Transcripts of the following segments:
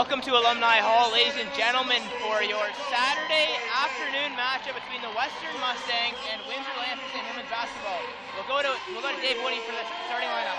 Welcome to Alumni Hall, ladies and gentlemen, for your Saturday afternoon matchup between the Western Mustangs and Windsor Lancers in women's basketball. We'll go to Dave Woody for the starting lineup.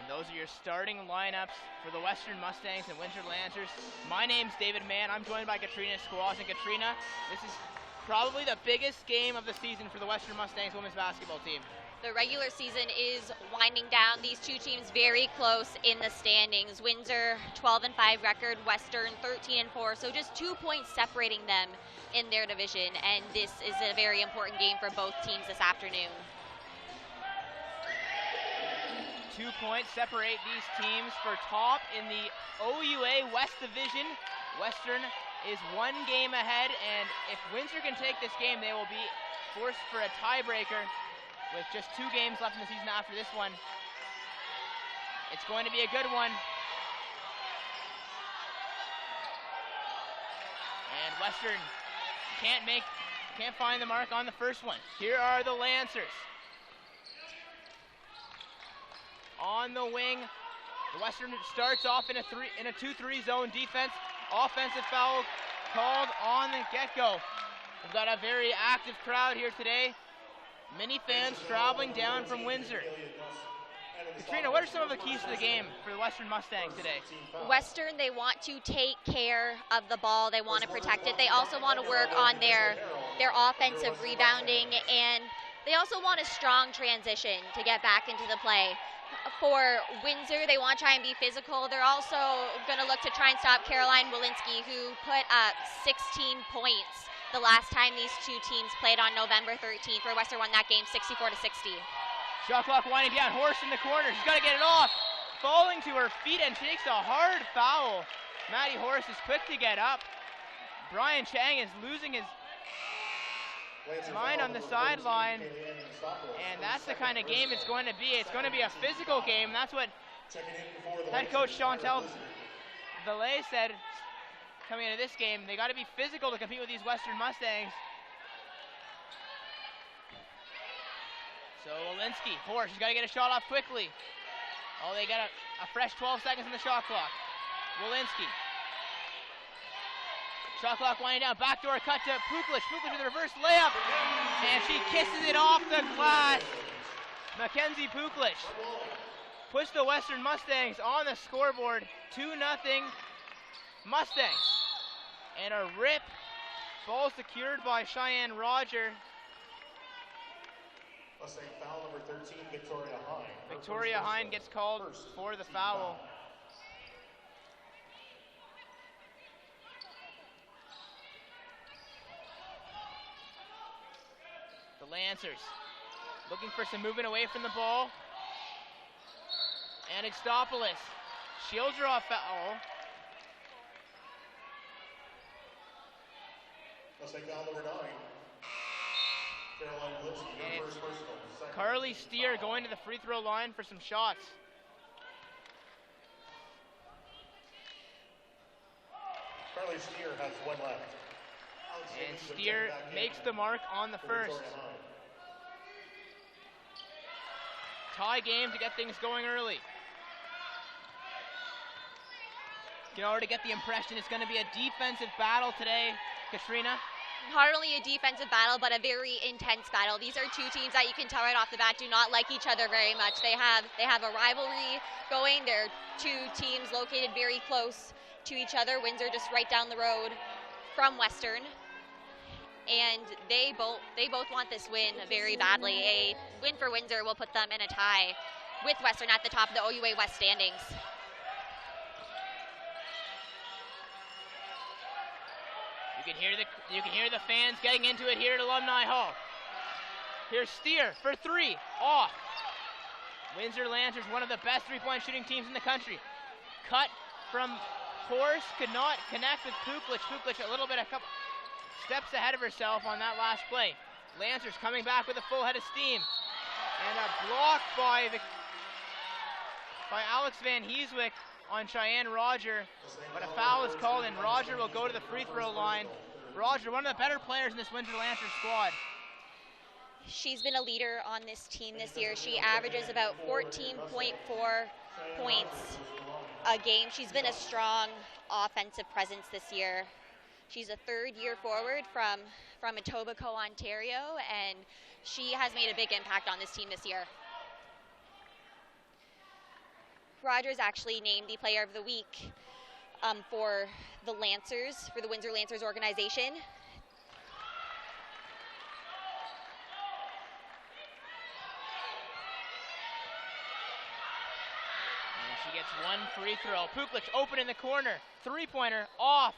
Those are your starting lineups for the Western Mustangs and Windsor Lancers. My name's David Mann. I'm joined by Katrina Squaws. And Katrina, this is probably the biggest game of the season for the Western Mustangs women's basketball team. The regular season is winding down. These two teams very close in the standings. Windsor 12-5 record, Western 13-4, so just 2 points separating them in their division. And this is a very important game for both teams this afternoon. 2 points separate these teams for top in the OUA West Division. Western is 1 game ahead, and if Windsor can take this game, they will be forced for a tiebreaker with just 2 games left in the season after this one. It's going to be a good one. And Western can't find the mark on the first one. Here are the Lancers. On the wing, the Western starts off in a 2-3 zone defense. Offensive foul called on the get-go. We've got a very active crowd here today. Many fans traveling down from Windsor. Katrina, what are some of the keys to the game for the Western Mustangs today? Western, they want to take care of the ball. They want to protect it. They also want to work on their offensive rebounding, and they also want a strong transition to get back into the play. For Windsor, they want to try and be physical. They're also going to look to try and stop Caroline Walensky, who put up 16 points the last time these two teams played on November 13th, where Western won that game 64-60. Shot clock winding down. Horse in the corner. She's got to get it off. Falling to her feet and takes a hard foul. Maddie Horse is quick to get up. Brian Chang is losing his mind on the sideline, and that's the kind of game it's going to be. It's going to be a physical game. That's what head coach Chantel Valet said coming into this game. They got to be physical to compete with these Western Mustangs. So Walensky, Horse, she's got to get a shot off quickly. Oh, they got a fresh 12 seconds on the shot clock. Walensky. Shot clock winding down, backdoor cut to Puklish. Puklish with a reverse layup, and she kisses it off the glass. Mackenzie Puklish puts the Western Mustangs on the scoreboard, 2-0 Mustangs. And a rip, ball secured by Cheyenne Roger. Mustang foul number 13, Victoria Hine. Victoria Hine gets called for the foul. The Lancers looking for some movement away from the ball. And Extopoulos shields her off foul. Mustang foul number 9. Caroline Walensky, her first personal. Carly Steer going to the free throw line for some shots. Carly Steer has 1 left. And Steer makes the mark on the first. Tie game to get things going early. You can already get the impression it's going to be a defensive battle today, Katrina. Not only a defensive battle, but a very intense battle. These are two teams that you can tell right off the bat do not like each other very much. They have a rivalry going. They're two teams located very close to each other. Windsor just right down the road from Western. And they both want this win very badly. A win for Windsor will put them in a tie with Western at the top of the OUA West standings. You can hear the fans getting into it here at Alumni Hall. Here's Steer for 3, off. Windsor Lancers, one of the best three-point shooting teams in the country. Cut from Horse, could not connect with Puklich. Puklich a little bit, a couple steps ahead of herself on that last play. Lancers coming back with a full head of steam. And a block by Alex Van Heeswick on Cheyenne Roger. But a foul is called, and Roger will go to the free throw line. Roger, one of the better players in this Windsor Lancers squad. She's been a leader on this team this year. She averages about 14.4 points a game. She's been a strong offensive presence this year. She's a third-year forward from Etobicoke, Ontario, and she has made a big impact on this team this year. Rogers actually named the Player of the Week for the Lancers, for the Windsor Lancers organization. And she gets one free throw. Puklich open in the corner. Three-pointer off.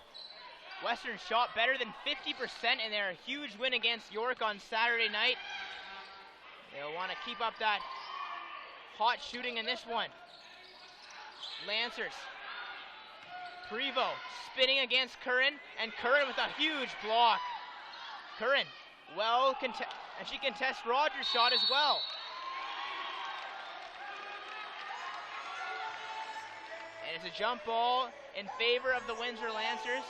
Western shot better than 50% in their huge win against York on Saturday night. They'll want to keep up that hot shooting in this one. Lancers. Prevost spinning against Curran, and Curran with a huge block. Curran, and she contests Rogers' shot as well. And it's a jump ball in favor of the Windsor Lancers.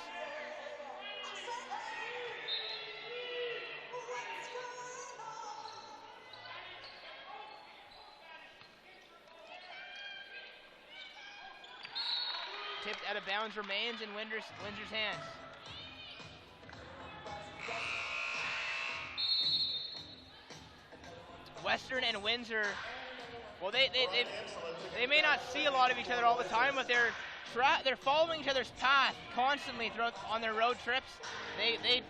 Tipped out of bounds, remains in Windsor's hands. Western and Windsor, well, they may not see a lot of each other all the time, but they're following each other's path constantly throughout on their road trips. They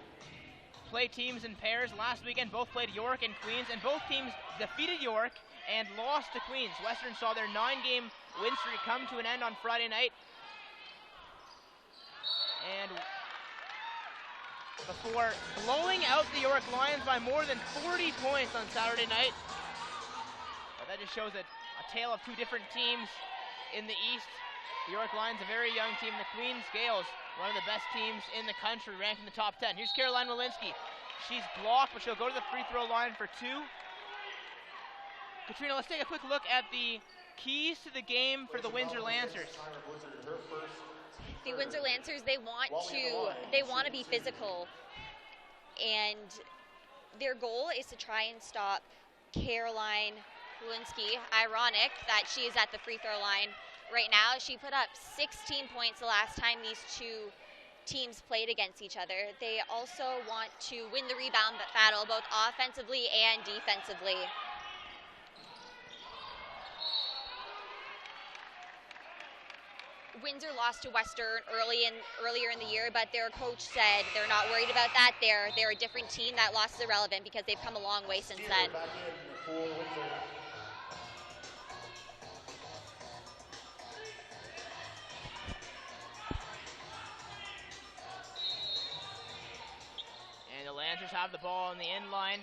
play teams in pairs. Last weekend, both played York and Queens, and both teams defeated York and lost to Queens. Western saw their 9-game win streak come to an end on Friday night. And before blowing out the York Lions by more than 40 points on Saturday night. But that just shows a tale of two different teams in the East. The York Lions, a very young team. The Queens Gales, one of the best teams in the country, ranked in the top 10. Here's Caroline Walensky. She's blocked, but she'll go to the free throw line for two. Katrina, let's take a quick look at the keys to the game for the Windsor Lancers. The Windsor Lancers, they want to be physical, and their goal is to try and stop Caroline Walensky. Ironic that she is at the free throw line right now. She put up 16 points the last time these two teams played against each other. They also want to win the rebound battle both offensively and defensively. Windsor lost to Western earlier in the year, but their coach said they're not worried about that. They're a different team. That loss is irrelevant because they've come a long way since then. And the Lancers have the ball on the end line.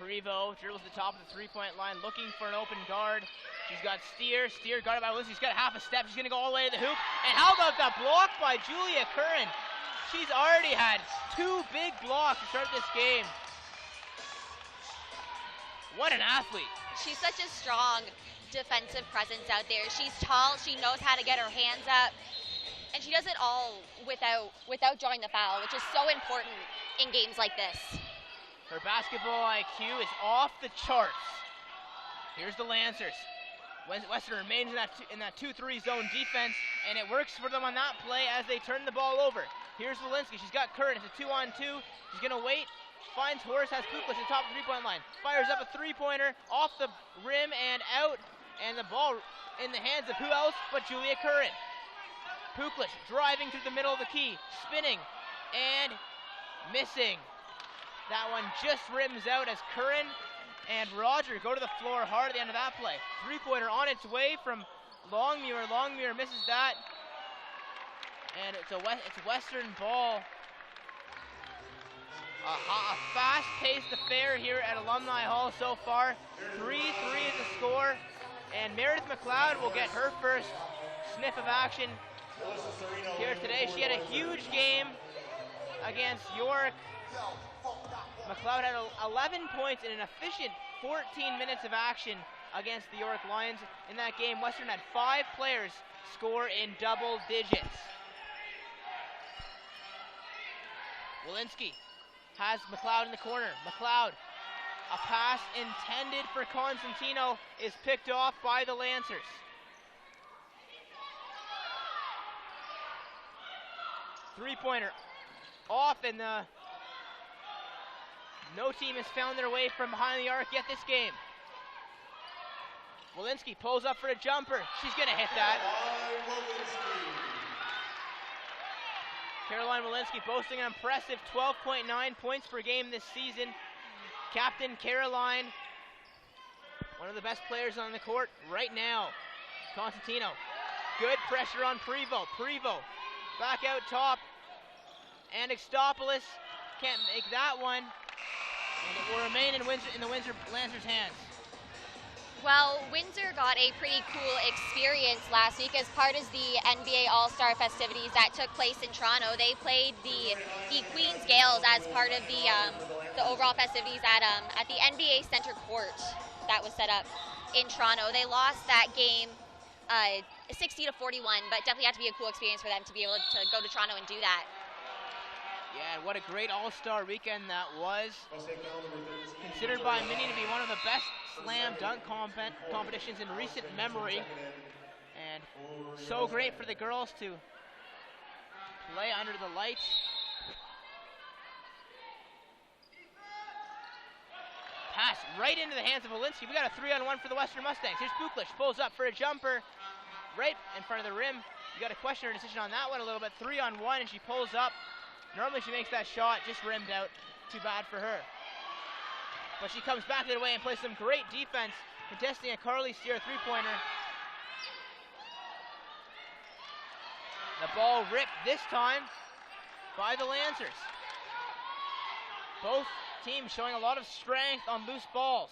Prevost dribbles the top of the three-point line, looking for an open guard. She's got Steer guarded by Wilson. She's got half a step. She's going to go all the way to the hoop. And how about that block by Julia Curran? She's already had two big blocks to start this game. What an athlete. She's such a strong defensive presence out there. She's tall. She knows how to get her hands up. And she does it all without drawing the foul, which is so important in games like this. Her basketball IQ is off the charts. Here's the Lancers. Western remains in that 2-3 zone defense, and it works for them on that play as they turn the ball over. Here's Walensky. She's got Curran. It's a 2-on-2. She's going to wait. Finds Horace, has Puklich at the top of the three-point line. Fires up a three-pointer off the rim and out, and the ball in the hands of who else but Julia Curran. Puklich driving through the middle of the key, spinning, and missing. That one just rims out as Curran and Roger go to the floor hard at the end of that play. Three-pointer on its way from Longmuir. Longmuir misses that. And it's Western ball. A fast-paced affair here at Alumni Hall so far. 3-3 is the score, and Meredith McLeod will get her first sniff of action here today. She had a huge game against York. McLeod had 11 points in an efficient 14 minutes of action against the York Lions. In that game, Western had 5 players score in double digits. Walensky has McLeod in the corner. McLeod, a pass intended for Constantino, is picked off by the Lancers. Three-pointer off, and no team has found their way from behind the arc yet this game. Walensky pulls up for a jumper. She's going to hit that. Caroline Walensky boasting an impressive 12.9 points per game this season. Captain Caroline, one of the best players on the court right now. Constantino, good pressure on Prevost. Prevost back out top. And Extopoulos can't make that one. And it will remain in the Windsor Lancers' hands. Well, Windsor got a pretty cool experience last week as part of the NBA All-Star festivities that took place in Toronto. They played the Queen's Gales as part of the overall festivities at the NBA Center Court that was set up in Toronto. They lost that game 60-41, but definitely had to be a cool experience for them to be able to go to Toronto and do that. Yeah, and what a great All-Star weekend that was. Considered by many to be one of the best slam dunk competitions in recent memory. And so great for the girls to play under the lights. Pass right into the hands of Walensky. We got a 3-on-1 for the Western Mustangs. Here's Buklish, pulls up for a jumper right in front of the rim. You got to question her decision on that one a little bit. 3-on-1, and she pulls up. Normally she makes that shot, just rimmed out. Too bad for her. But she comes back the other way and plays some great defense, contesting a Carly Steer three-pointer. The ball ripped this time by the Lancers. Both teams showing a lot of strength on loose balls.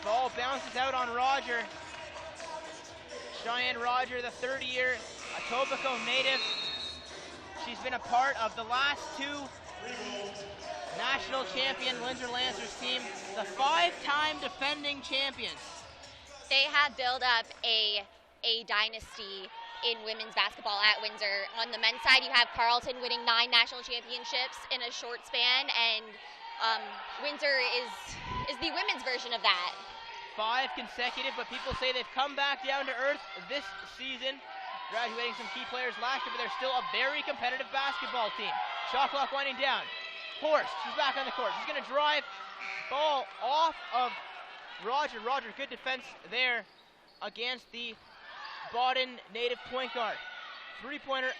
Ball bounces out on Roger. Cheyenne Roger, the 30-year Etobicoke native. She's been a part of the last 2 national champion Windsor Lancers team, the 5-time defending champions. They have built up a dynasty in women's basketball at Windsor. On the men's side, you have Carleton winning 9 national championships in a short span, and Windsor is the women's version of that. 5 consecutive, but people say they've come back down to earth this season, graduating some key players last year, but they're still a very competitive basketball team. Shot clock winding down. Horst, she's back on the court. She's going to drive. Ball off of Roger. Roger, good defense there against the Bauden native point guard. Three-pointer.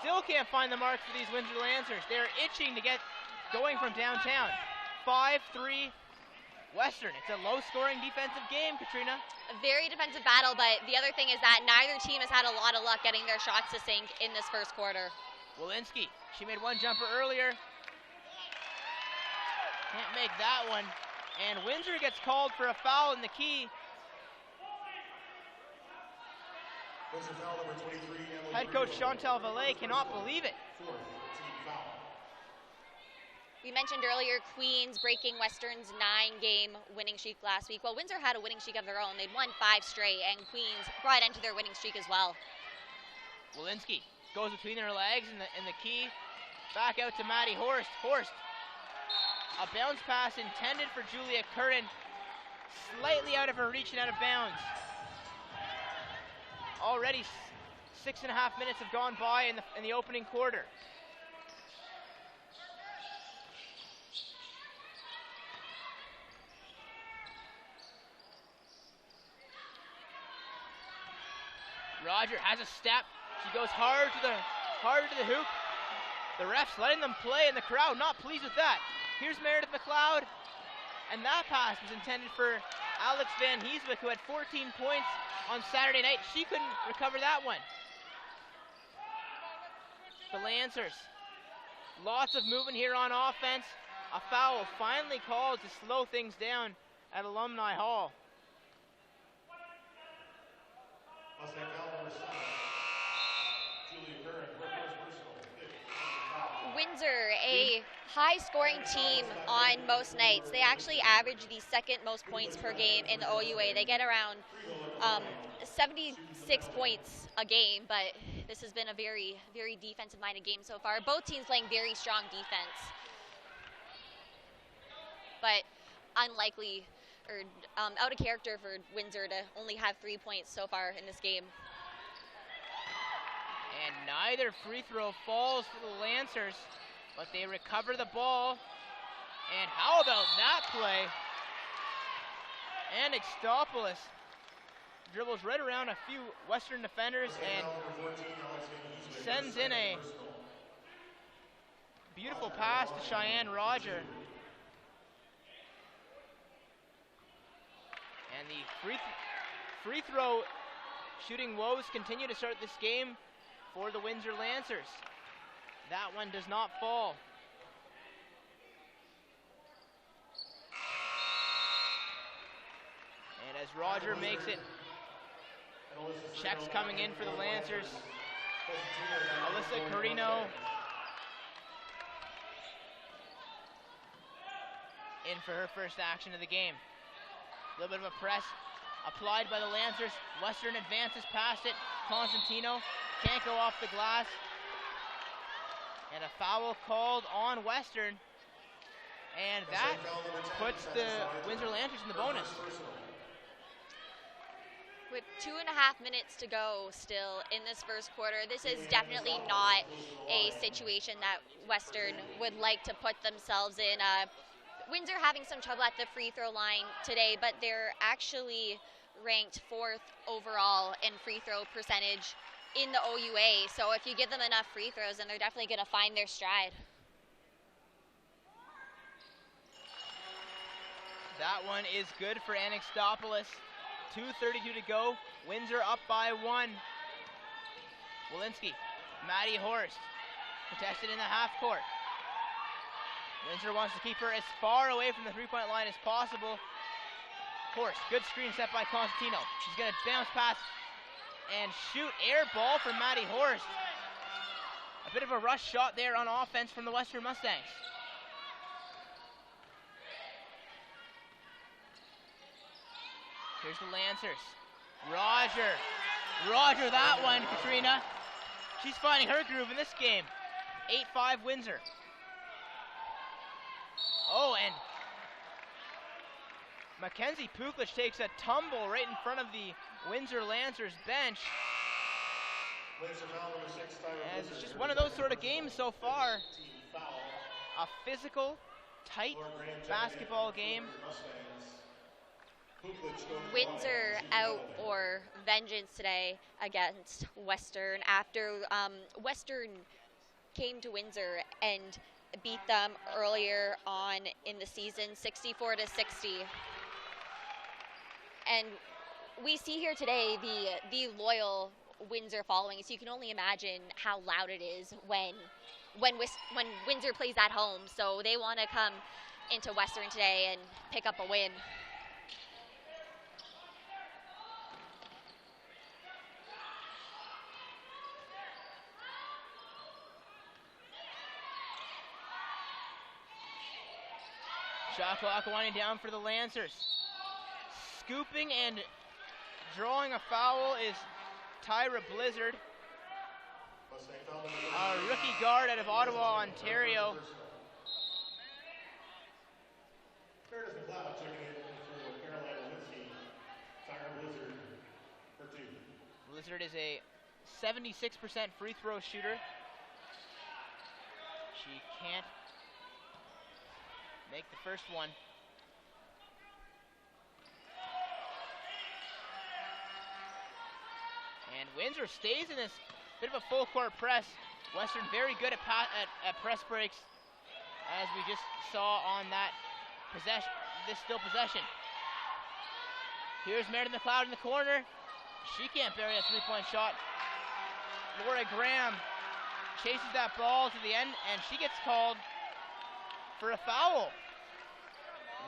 Still can't find the mark for these Windsor Lancers. They're itching to get going from downtown. 5-3 Western. It's a low-scoring defensive game, Katrina. A very defensive battle, but the other thing is that neither team has had a lot of luck getting their shots to sink in this first quarter. Walensky, she made one jumper earlier. Can't make that one. And Windsor gets called for a foul in the key. Head coach Chantal Valet cannot believe it. We mentioned earlier Queens breaking Western's 9-game winning streak last week. Well, Windsor had a winning streak of their own. They'd won 5 straight, and Queens brought into their winning streak as well. Walensky goes between her legs in the key. Back out to Maddie Horst. Horst, a bounce pass intended for Julia Curran. Slightly out of her reach and out of bounds. Already 6.5 minutes have gone by in the opening quarter. Roger has a step. She goes hard to the hoop. The refs letting them play, and the crowd not pleased with that. Here's Meredith McLeod, and that pass was intended for Alex Van Heeswick, who had 14 points on Saturday night. She couldn't recover that one. the Lancers. Lots of movement here on offense. A foul finally called to slow things down at Alumni Hall. Mustang foul number 7. Julia Curran, her first personal. Windsor, a high-scoring team on most nights. They actually average the second most points per game in the OUA. They get around 76 points a game, but this has been a very, very defensive-minded game so far. Both teams playing very strong defense, but unlikely or out of character for Windsor to only have 3 points so far in this game. And neither free throw falls for the Lancers, but they recover the ball. And how about that play? Anixtopoulos dribbles right around a few Western defenders and sends in a beautiful pass to Cheyenne Roger. And the free throw shooting woes continue to start this game for the Windsor Lancers. That one does not fall. And as Roger makes it, checks coming in for the Lancers. Alyssa Carino in for her first action of the game. A little bit of a press applied by the Lancers. Western advances past it. Constantino can't go off the glass. And a foul called on Western. And that puts the Windsor Lancers in the bonus. With 2.5 minutes to go still in this first quarter, this is definitely not a situation that Western would like to put themselves in. Windsor having some trouble at the free throw line today, but they're actually ranked 4th overall in free throw percentage in the OUA. So if you give them enough free throws, then they're definitely going to find their stride. That one is good for Anixtopoulos. 2:32 to go. Windsor up by 1. Walensky, Maddie Horst, contested in the half court. Windsor wants to keep her as far away from the three-point line as possible. Horst, good screen set by Constantino. She's going to bounce pass and shoot air ball from Maddie Horst. A bit of a rush shot there on offense from the Western Mustangs. Here's the Lancers. Roger that one, Katrina. She's finding her groove in this game. 8-5 Windsor. Oh, and Mackenzie Puklich takes a tumble right in front of the Windsor Lancers bench. As it's just one of those sort of games so far. A physical, tight basketball game. Windsor out for vengeance today against Western after Western came to Windsor and beat them earlier on in the season 64-60. And we see here today the loyal Windsor following, so you can only imagine how loud it is when Windsor plays at home. So they want to come into Western today and pick up a win. Shot clock winding down for the Lancers. Scooping and drawing a foul is Tyra Blizzard, a rookie guard out of Ottawa, Ontario. Blizzard is a 76% free throw shooter. She can't make the first one. And Windsor stays in this bit of a full court press. Western very good at press breaks, as we just saw on that possession, this still possession. Here's Meredith McLeod in the corner. She can't bury a three-point shot. Laura Graham chases that ball to the end, and she gets called for a foul.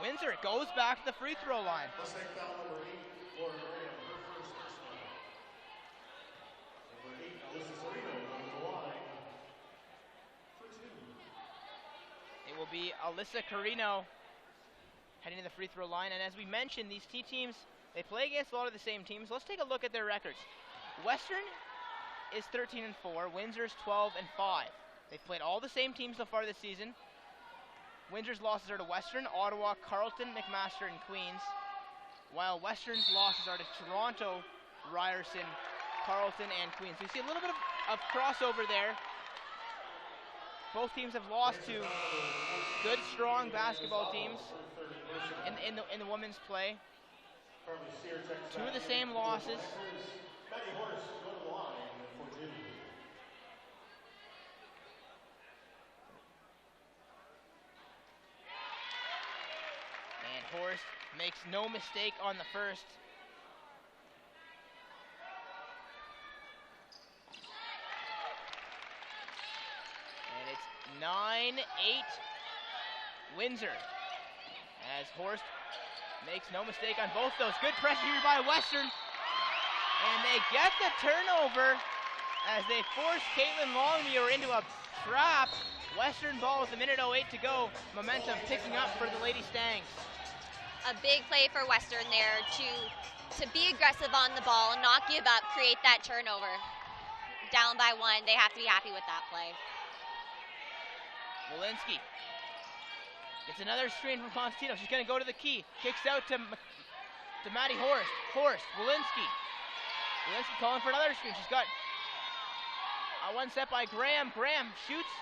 Windsor goes back to the free throw line. Let's take foul number 8, Laura Graham, her first this night. Number 8, Alyssa Serino, on the line for 2. It will be Alyssa Carino heading to the free throw line. And as we mentioned, these teams, they play against a lot of the same teams. Let's take a look at their records. Western is 13-4. Windsor's 12-5. They've played all the same teams so far this season. Windsor's losses are to Western, Ottawa, Carleton, McMaster, and Queens, while Western's losses are to Toronto, Ryerson, Carleton, and Queens. So you see a little bit of crossover there. Both teams have lost to good, strong basketball teams in the women's play. Two of the same losses. Matty Horse, go to the line for 2. And Horst makes no mistake on the first. And it's 9-8 Windsor, as Horst makes no mistake on both those. Good pressure here by Western. And they get the turnover as they force Caitlin Longmuir into a trap. Western ball with 1:08 to go. Momentum picking up for the Lady Stangs. A big play for Western there to be aggressive on the ball, not give up, create that turnover. Down by 1, they have to be happy with that play. Walensky gets another screen from Constantino. She's going to go to the key. Kicks out to Maddie Horst. Horst, Walensky. Walensky calling for another screen. She's got a one set by Graham. Graham shoots.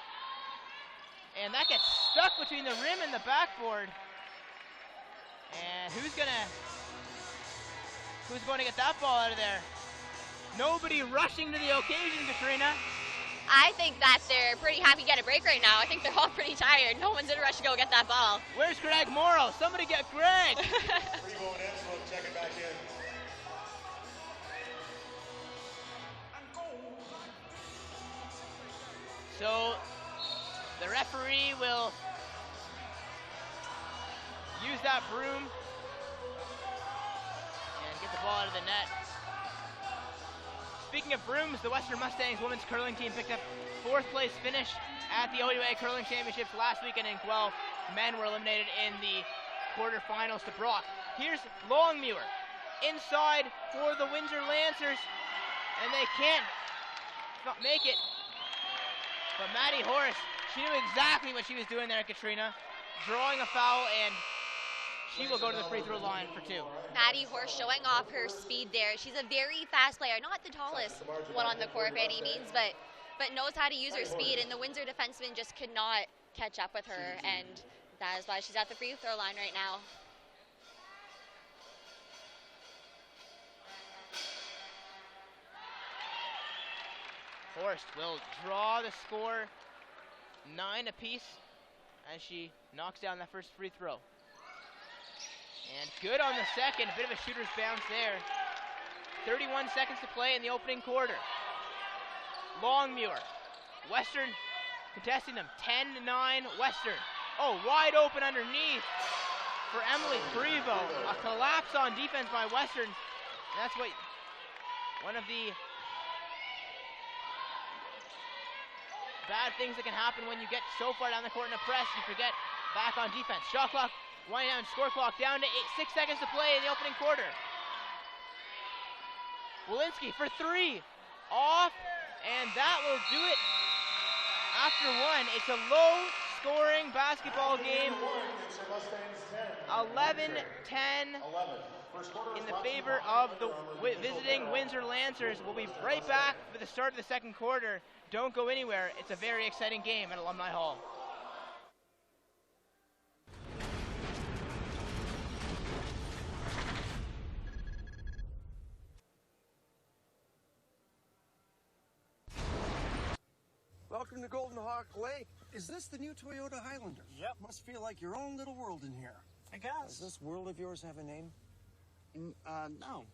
And that gets stuck between the rim and the backboard. And who's going to get that ball out of there? Nobody rushing to the occasion, Katrina. I think that they're pretty happy to get a break right now. I think they're all pretty tired. No one's in a rush to go get that ball. Where's Greg Morrow? Somebody get Greg. Revo and Enslow checking back in. So the referee will use that broom and get the ball out of the net. Speaking of brooms, the Western Mustangs women's curling team picked up 4th place finish at the OUA Curling Championships last weekend in Guelph. Men were eliminated in the quarterfinals to Brock. Here's Longmuir inside for the Windsor Lancers, and they can't make it. But Maddie Horst, she knew exactly what she was doing there, Katrina. Drawing a foul, and she will go to the free throw line for 2. Maddie Horst showing off her speed there. She's a very fast player, not the tallest one on the court by any means, but knows how to use her speed, and the Windsor defenseman just could not catch up with her, and that is why she's at the free throw line right now. Horst will draw the score 9 apiece as she knocks down that first free throw. And good on the second, a bit of a shooter's bounce there. 31 seconds to play in the opening quarter. Longmuir, Western contesting them, 10-9 Western. Oh, wide open underneath for Emily Prevo. A collapse on defense by Western. And that's what one of the bad things that can happen when you get so far down the court in a press, you forget back on defense. Shot clock winding down, score clock down to 6 seconds to play in the opening quarter. Walensky for 3, off, and that will do it after 1. It's a low-scoring basketball game. 11-10 in the favor of the visiting Windsor Lancers. We'll be right back for the start of the second quarter. Don't go anywhere. It's a very exciting game at Alumni Hall. Welcome to Golden Hawk Lake. Is this the new Toyota Highlander? Yep. Must feel like your own little world in here. I Does guess. this world of yours have a name? No.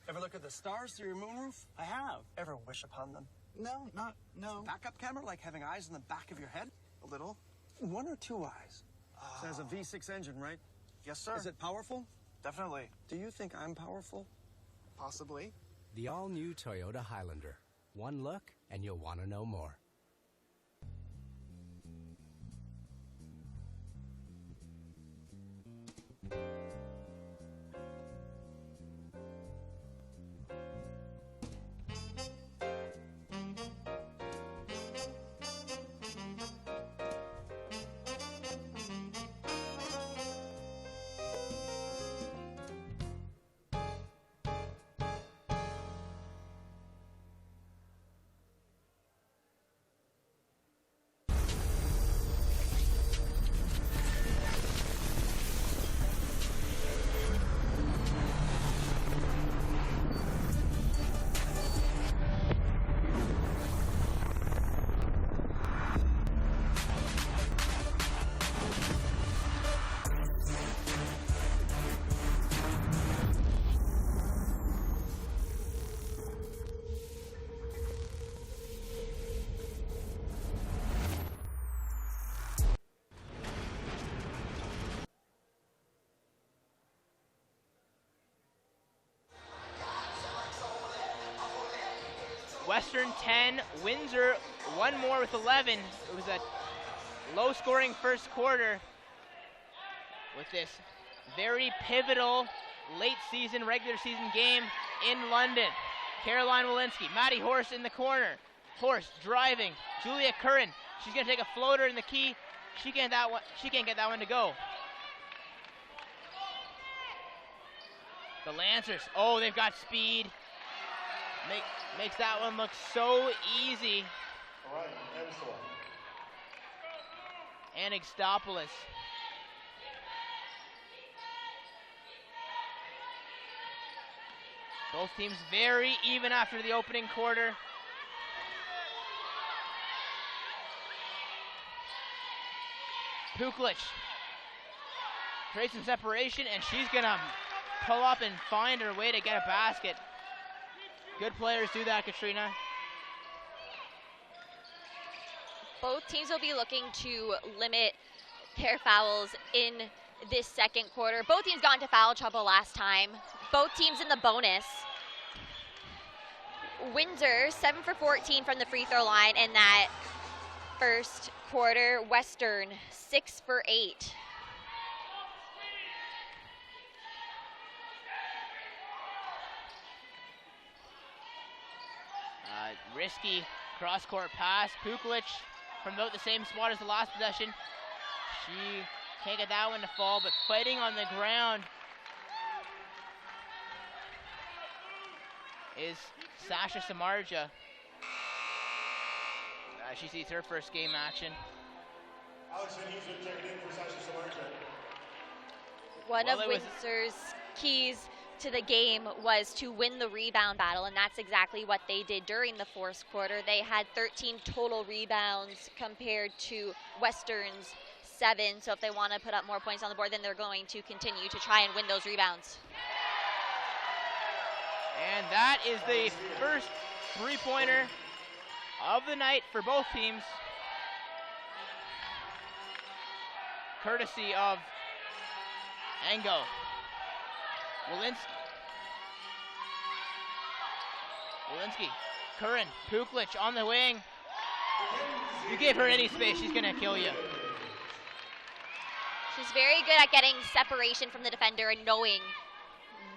Ever look at the stars through your moonroof? I have. Ever wish upon them? No, not no. Backup camera, like having eyes in the back of your head? A little. 1 or 2 eyes? It has a V6 engine, right? Yes, sir. Is it powerful? Definitely. Do you think I'm powerful? Possibly. The all-new Toyota Highlander. One look, and you'll want to know more. Western 10, Windsor 1 more with 11. It was a low-scoring first quarter with this very pivotal late-season, regular season game in London. Caroline Walensky, Maddie Horst in the corner. Horst driving. Julia Curran, she's going to take a floater in the key. She can't get that one to go. The Lancers, oh, they've got speed. Makes that one look so easy. All right, Anixtopoulos. Both teams very even after the opening quarter. Puklich creates some separation, and she's gonna pull up and find her way to get a basket. Good players do that, Katrina. Both teams will be looking to limit their fouls in this second quarter. Both teams got into foul trouble last time. Both teams in the bonus. Windsor, 7 for 14 from the free throw line in that first quarter. Western, 6 for 8. Risky cross-court pass. Puklich from about the same spot as the last possession. She can't get that one to fall, but fighting on the ground is Sasha Samardzija. She sees her first game action. Alex Van Heeswick checking in for Sasha Samardzija. One of Windsor's keys to the game was to win the rebound battle, and that's exactly what they did during the fourth quarter. They had 13 total rebounds compared to Western's 7, so if they want to put up more points on the board, then they're going to continue to try and win those rebounds. And that is the first three-pointer of the night for both teams, courtesy of Ango. Walensky, Curran, Puklich on the wing. You give her any space, she's gonna kill you. She's very good at getting separation from the defender and knowing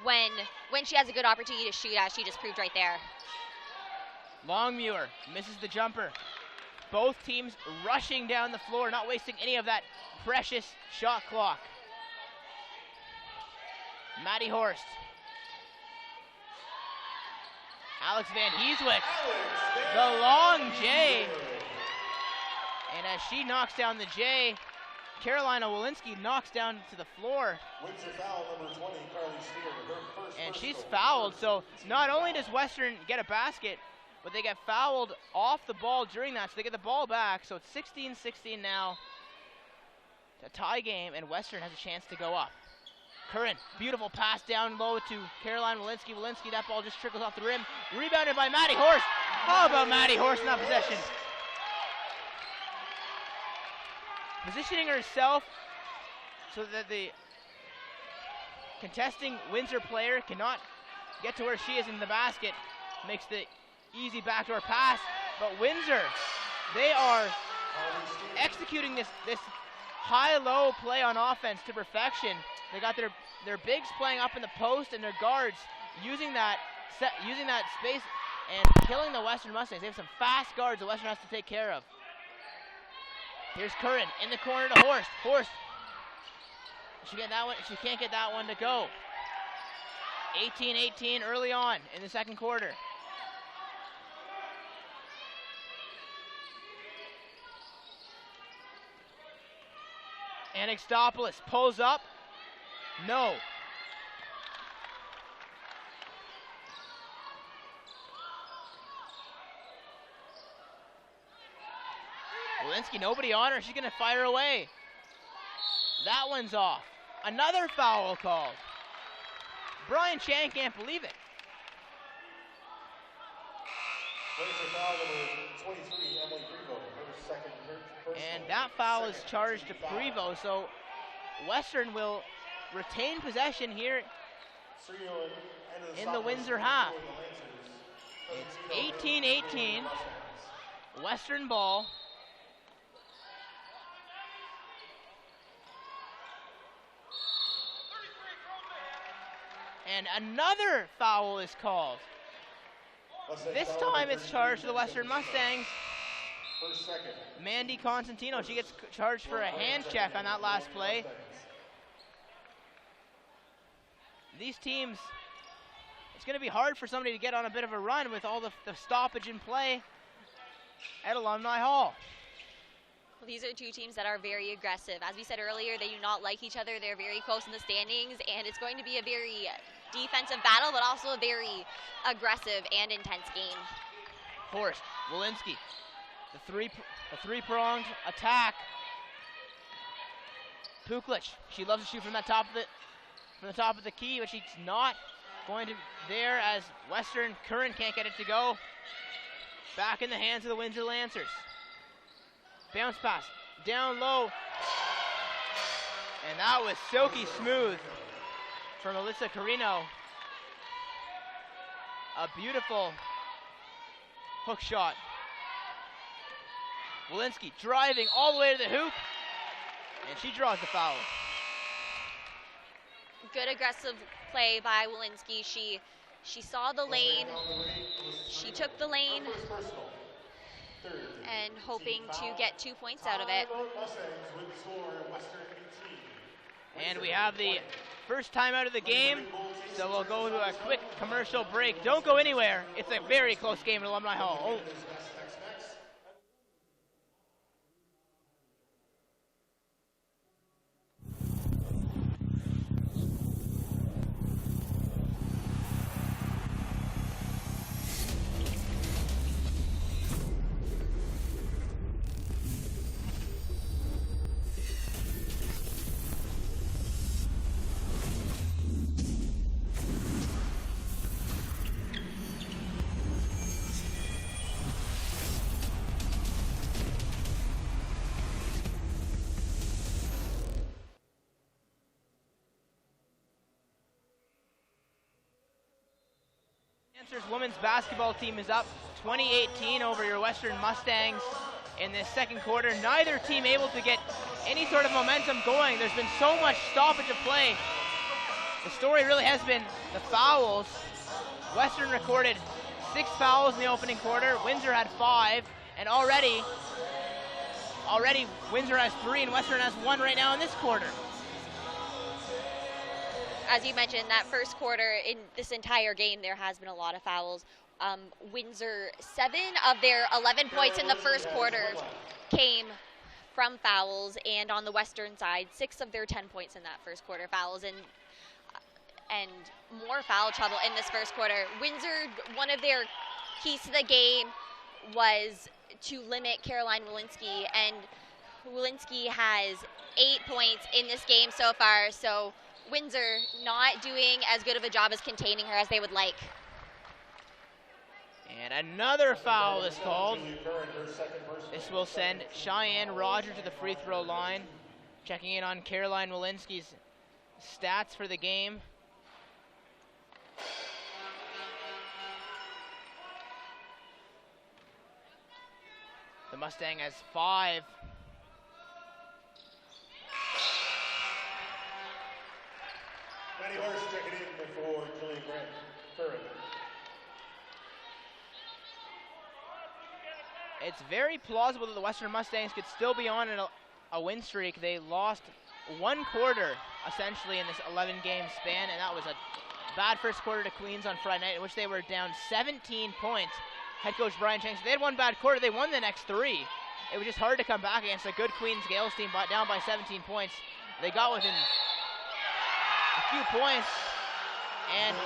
when she has a good opportunity to shoot, as she just proved right there. Longmuir misses the jumper. Both teams rushing down the floor, not wasting any of that precious shot clock. Maddie Horst. Alex Van Heeswick. The long J. And as she knocks down the J, Carolina Walensky knocks down to the floor. Windsor foul number 20, Carly Steer, her first And she's personal. fouled, so not only does Western get a basket, but they get fouled off the ball during that, so they get the ball back. So it's 16-16 now. It's a tie game, and Western has a chance to go up. Curran, beautiful pass down low to Caroline Walensky. Walensky, that ball just trickles off the rim. Rebounded by Maddie Horst. How about Maddie Horst in that possession? Positioning herself so that the contesting Windsor player cannot get to where she is in the basket. Makes the easy backdoor pass. But Windsor, they are executing this high-low play on offense to perfection. They got their bigs playing up in the post and their guards using that space and killing the Western Mustangs. They have some fast guards the Western has to take care of. Here's Curran in the corner to Horst. Horst, she get that one. She can't get that one to go. 18-18 early on in the second quarter. Anixtopoulos pulls up. No. Walensky, nobody on her. She's going to fire away. That one's off. Another foul called. Brian Chan can't believe it. And that foul is charged to Prevost, so Western will retain possession here in the Windsor half. It's 18-18, Western ball. And another foul is called. This time it's charged to the Western Mustangs. Mandy Constantino, she gets charged for a hand check on that last play. These teams, it's going to be hard for somebody to get on a bit of a run with all the stoppage in play at Alumni Hall. Well, these are two teams that are very aggressive. As we said earlier, they do not like each other. They're very close in the standings, and it's going to be a very defensive battle, but also a very aggressive and intense game. Horst, Walensky, the three-pronged attack. Puklich, she loves to shoot from the top of the key, but she's not going to there as Western Curran can't get it to go. Back in the hands of the Windsor Lancers. Bounce pass, down low. And that was silky smooth from Alyssa Carino. A beautiful hook shot. Walensky driving all the way to the hoop, and she draws the foul. Good aggressive play by Walensky. She saw the lane, she took the lane, and hoping to get 2 points out of it. And we have the first time out of the game, so we'll go to a quick commercial break. Don't go anywhere. It's a very close game at Alumni Hall. Oh. Lancers women's basketball team is up 20-18 over your Western Mustangs in this second quarter. Neither team able to get any sort of momentum going. There's been so much stoppage of play. The story really has been the fouls. Western recorded 6 fouls in the opening quarter. Windsor had 5, and already Windsor has 3 and Western has 1 right now in this quarter. As you mentioned, that first quarter in this entire game, there has been a lot of fouls. Windsor, 7 of their 11 points in the first quarter came from fouls, and on the Western side, 6 of their 10 points in that first quarter fouls, and more foul trouble in this first quarter. Windsor, one of their keys to the game was to limit Caroline Walensky, and Walensky has 8 points in this game so far, so Windsor not doing as good of a job as containing her as they would like. And another foul is called. This will send Cheyenne Roger to the free throw line. Checking in on Caroline Walensky's stats for the game. The Mustang has 5. Matty Horse checking in before Julie Curran. It's very plausible that the Western Mustangs could still be on a win streak. They lost 1 quarter, essentially, in this 11-game span, and that was a bad first quarter to Queens on Friday night, in which they were down 17 points. Head coach Brian Chang said they had 1 bad quarter. They won the next 3. It was just hard to come back against a good Queens Gales team, down by 17 points. They got within a few points, and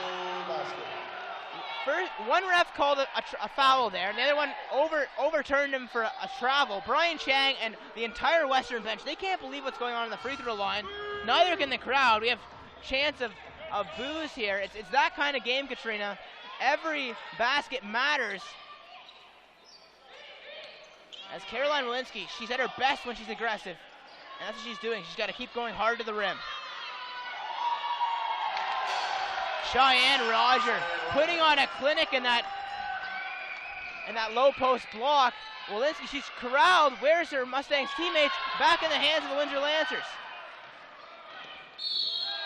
first, one ref called a foul there, and the other one overturned him for a travel. Brian Chang and the entire Western bench, they can't believe what's going on the free throw line. Neither can the crowd. We have chance of boos here. It's that kind of game, Katrina. Every basket matters. As Caroline Walensky, she's at her best when she's aggressive, and that's what she's doing. She's got to keep going hard to the rim. Cheyenne Roger putting on a clinic in that low post block. Walensky, she's corralled. Where's her Mustangs teammates? Back in the hands of the Windsor Lancers.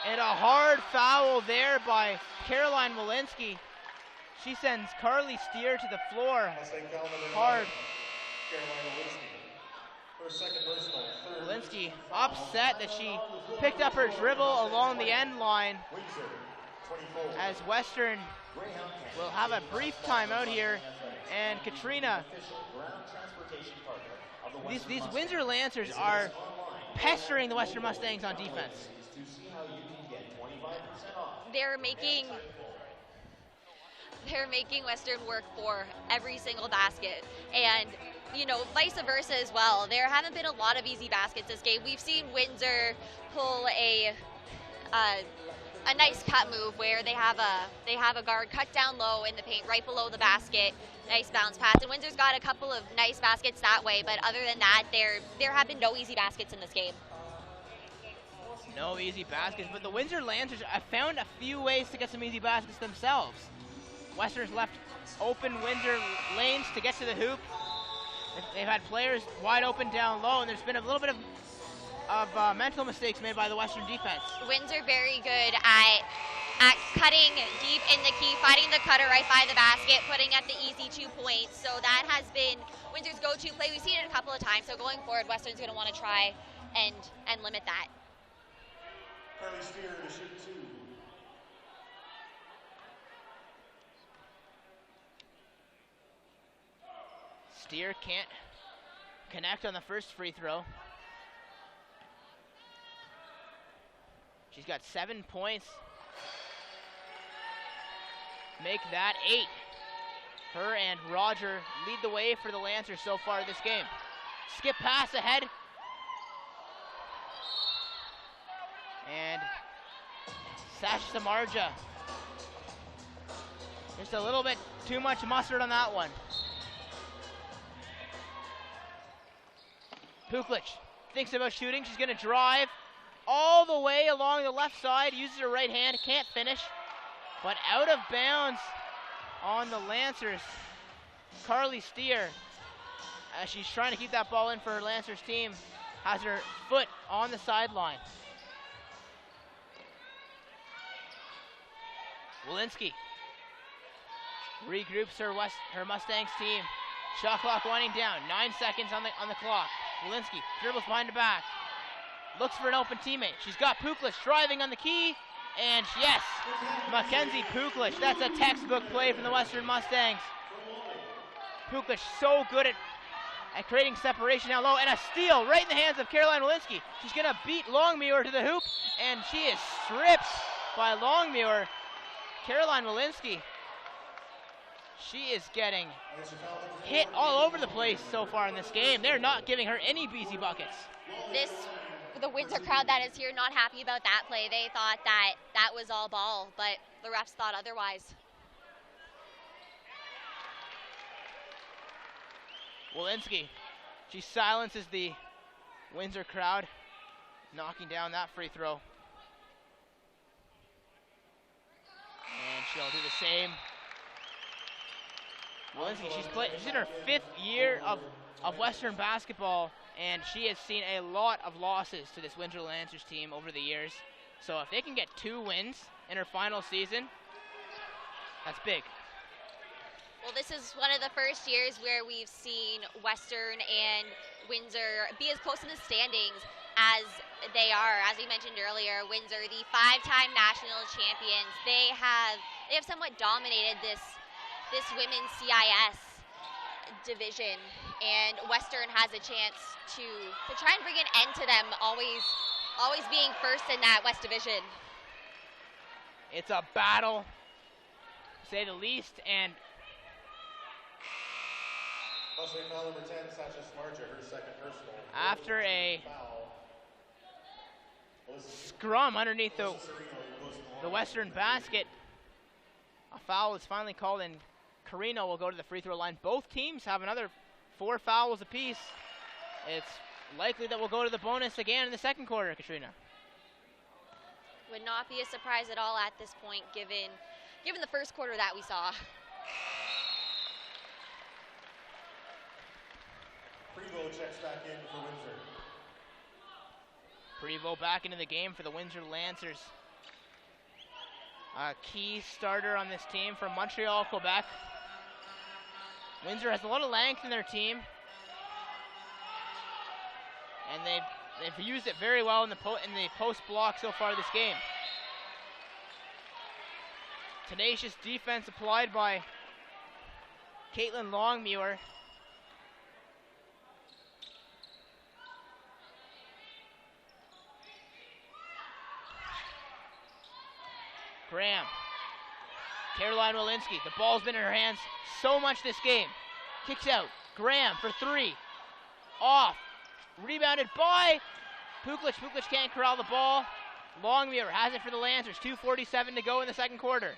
And a hard foul there by Caroline Walensky. She sends Carly Steer to the floor. Hard. Walensky upset that she picked up her dribble along the end line. As Western will have a brief timeout here, and Katrina, these Windsor Lancers are pestering the Western Mustangs on defense. They're making Western work for every single basket, and vice versa as well. There haven't been a lot of easy baskets this game. We've seen Windsor pull a nice cut move where they have a guard cut down low in the paint right below the basket. Nice bounce pass, and Windsor's got a couple of nice baskets that way, but other than that, there have been no easy baskets in this game. No easy baskets, but the Windsor Lancers have found a few ways to get some easy baskets themselves. Western's left open Windsor lanes to get to the hoop. They've had players wide open down low, and there's been a little bit of mental mistakes made by the Western defense. Windsor very good at cutting deep in the key, finding the cutter right by the basket, putting up the easy 2 points. So that has been Windsor's go-to play. We've seen it a couple of times, so going forward, Western's going to want to try and limit that. Carly Steer to shoot 2. Steer can't connect on the first free throw. She's got 7 points. Make that 8. Her and Roger lead the way for the Lancers so far this game. Skip pass ahead. And Sash Samarja. Just a little bit too much mustard on that one. Puklich thinks about shooting. She's going to drive all the way along the left side, uses her right hand, can't finish, but out of bounds on the Lancers. Carly Steer, as she's trying to keep that ball in for her Lancers team, has her foot on the sideline. Walensky regroups her Mustangs team. Shot clock winding down. 9 seconds on the clock. Walensky dribbles behind the back. Looks for an open teammate. She's got Puklich driving on the key. And yes, Mackenzie Puklich. That's a textbook play from the Western Mustangs. Puklich so good at creating separation down low. And a steal right in the hands of Caroline Walensky. She's going to beat Longmuir to the hoop. And she is stripped by Longmuir. Caroline Walensky, she is getting hit all over the place so far in this game. They're not giving her any easy buckets. for the Windsor crowd that is here, not happy about that play. They thought that that was all ball, but the refs thought otherwise. Walensky, she silences the Windsor crowd, knocking down that free throw. And she'll do the same. Walensky, she's in her 5th year of Western basketball, and she has seen a lot of losses to this Windsor Lancers team over the years. So if they can get 2 wins in her final season, that's big. Well, this is one of the first years where we've seen Western and Windsor be as close in the standings as they are. As we mentioned earlier, Windsor, the 5-time national champions, they have somewhat dominated this women's CIS division, and Western has a chance to try and bring an end to them always being first in that West Division. It's a battle, to say the least, and Foul number 10, Sasha Smarcher, her second personal. After a scrum underneath the Western basket, a foul is finally called, and Carino will go to the free throw line. Both teams have another 4 fouls apiece. It's likely that we'll go to the bonus again in the second quarter, Katrina. Would not be a surprise at all at this point, given the first quarter that we saw. Prevost checks back in for Windsor. Prevost back into the game for the Windsor Lancers. A key starter on this team from Montreal, Quebec. Windsor has a lot of length in their team, and they've used it very well in the post block so far this game. Tenacious defense applied by Caitlin Longmuir. Graham, Caroline Walensky, the ball's been in her hands so much this game. Kicks out, Graham for 3, off, rebounded by Puklich. Puklich can't corral the ball. Longmuir has it for the Lancers, 2:47 to go in the second quarter.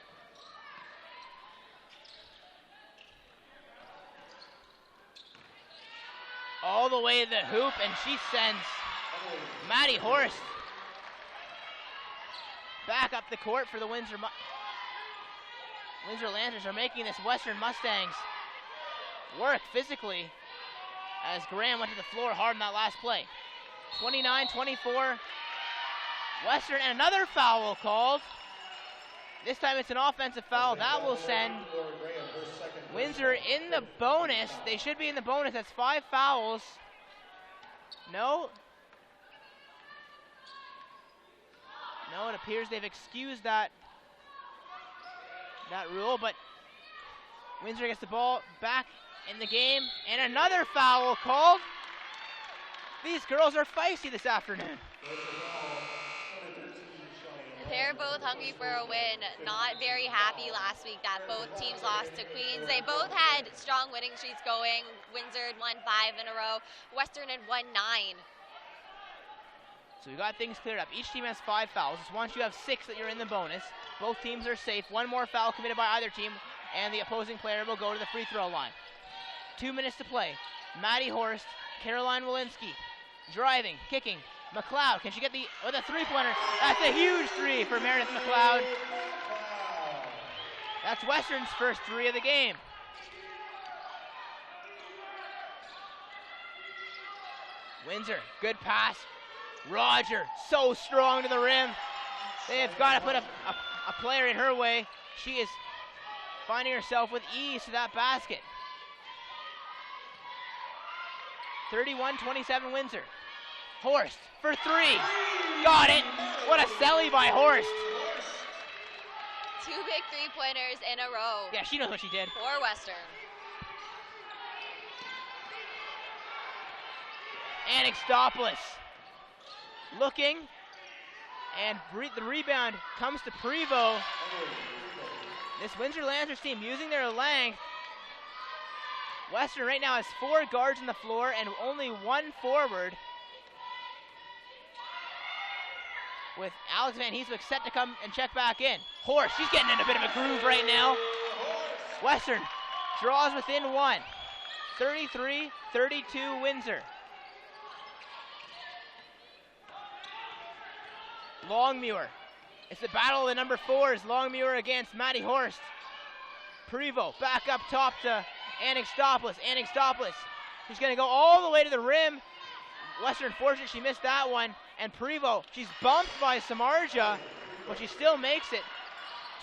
All the way to the hoop, and she sends Maddie Horst back up the court for the Windsor Lancers. Are making this Western Mustangs work physically, as Graham went to the floor hard in that last play. 29-24, Western, and another foul called. This time it's an offensive foul. That will send Windsor in the bonus. They should be in the bonus. That's 5 fouls. No, it appears they've excused that rule, but Windsor gets the ball back in the game, and another foul called. These girls are feisty this afternoon. They're both hungry for a win. Not very happy last week that both teams lost to Queens. They both had strong winning streaks going. Windsor had won 5 in a row. Western had won 9. So we got things cleared up. Each team has 5 fouls. Once you have 6 that you're in the bonus. Both teams are safe. One more foul committed by either team, and the opposing player will go to the free throw line. 2 minutes to play. Maddie Horst, Caroline Walensky, driving, kicking. McLeod, can she get with a 3-pointer? That's a huge 3 for Meredith McLeod. That's Western's first 3 of the game. Windsor, good pass. Roger, so strong to the rim. They've got to put a player in her way. She is finding herself with ease to that basket. 31-27 Windsor. Horst for 3. Got it. What a celly by Horst. 2 big 3-pointers in a row. Yeah, she knows what she did. For Western. Anixtopoulos looking, and the rebound comes to Prevost. This Windsor Lancers team using their length. Western right now has 4 guards on the floor and only 1 forward. with Alex Van Heeswick set to come and check back in. Horst, she's getting in a bit of a groove right now. Western draws within one. 33-32 Windsor. Longmuir. It's the battle of the number 4s. Longmuir against Maddie Horst. Prevost back up top to Annextopoulos. Annextopoulos. She's going to go all the way to the rim. Western fortunate she missed that one. And Prevost, she's bumped by Samardzija, but she still makes it.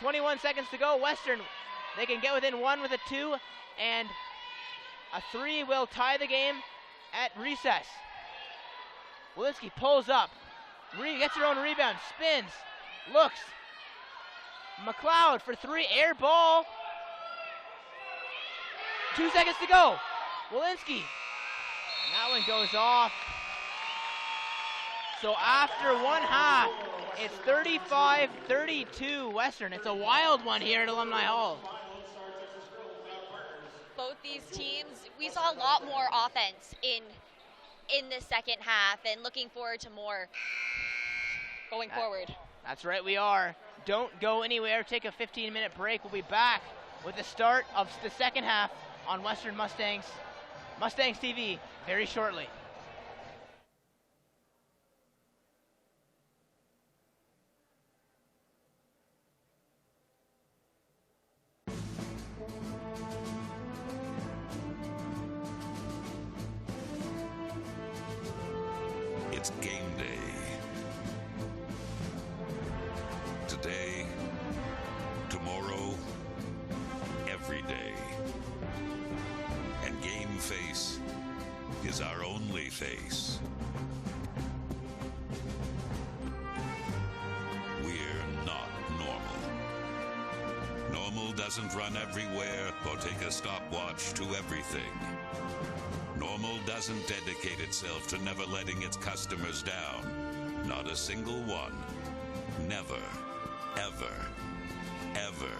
21 seconds to go. Western, they can get within one with a 2, and a 3 will tie the game at recess. Walensky pulls up, gets her own rebound, spins, looks. McLeod for 3, air ball. 2 seconds to go. Walensky, and that one goes off. So after one half, it's 35-32 Western. It's a wild one here at Alumni Hall. Both these teams, we saw a lot more offense in the second half, and looking forward to more going forward. That's right, we are. Don't go anywhere. Take a 15-minute break. We'll be back with the start of the second half on Western Mustangs TV very shortly. It's game day. Today, tomorrow, every day. And Game Face is our only face. We're not normal. Normal doesn't run everywhere or take a stopwatch to everything. Normal doesn't dedicate itself to never letting its customers down. Not a single one. Never, ever, ever.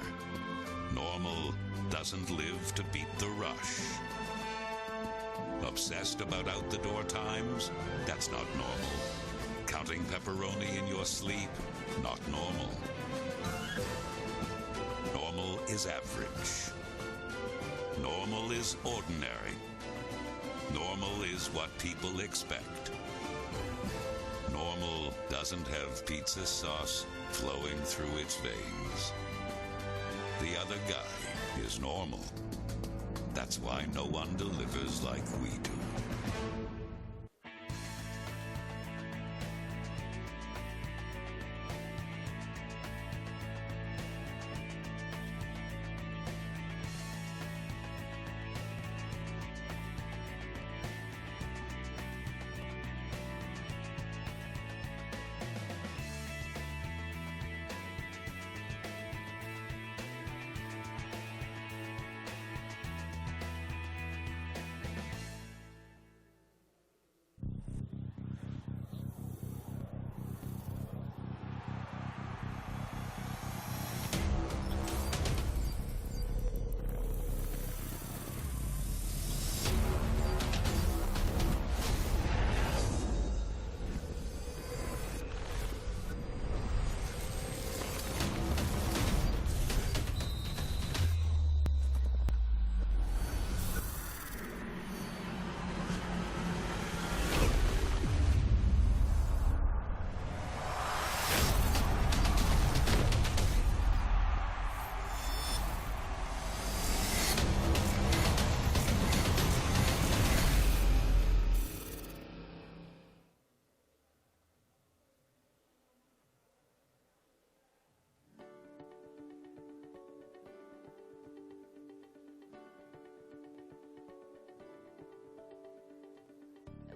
Normal doesn't live to beat the rush. Obsessed about out-the-door times? That's not normal. Counting pepperoni in your sleep? Not normal. Normal is average. Normal is ordinary. Normal is what people expect. Normal doesn't have pizza sauce flowing through its veins. The other guy is normal. That's why no one delivers like we do.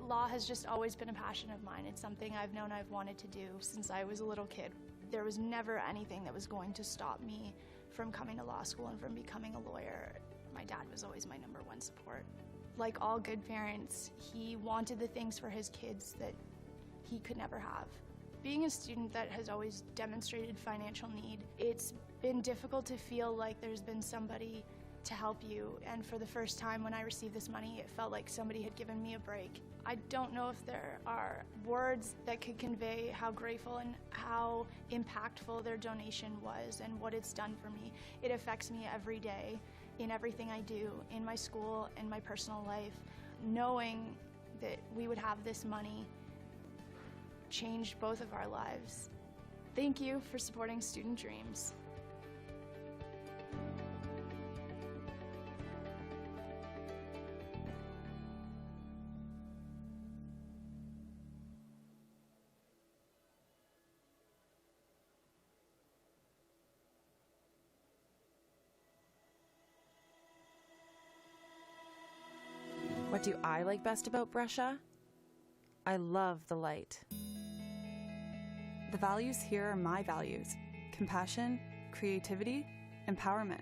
Law has just always been a passion of mine. It's something I've known I've wanted to do since I was a little kid. There was never anything that was going to stop me from coming to law school and from becoming a lawyer. My dad was always my #1 support. Like all good parents, he wanted the things for his kids that he could never have. Being a student that has always demonstrated financial need, it's been difficult to feel like there's been somebody to help you. And for the first time when I received this money, it felt like somebody had given me a break. I don't know if there are words that could convey how grateful and how impactful their donation was and what it's done for me. It affects me every day in everything I do, in my school and my personal life. Knowing that we would have this money changed both of our lives. Thank you for supporting Student Dreams. What do I like best about Brescia? I love the light. The values here are my values: compassion, creativity, empowerment.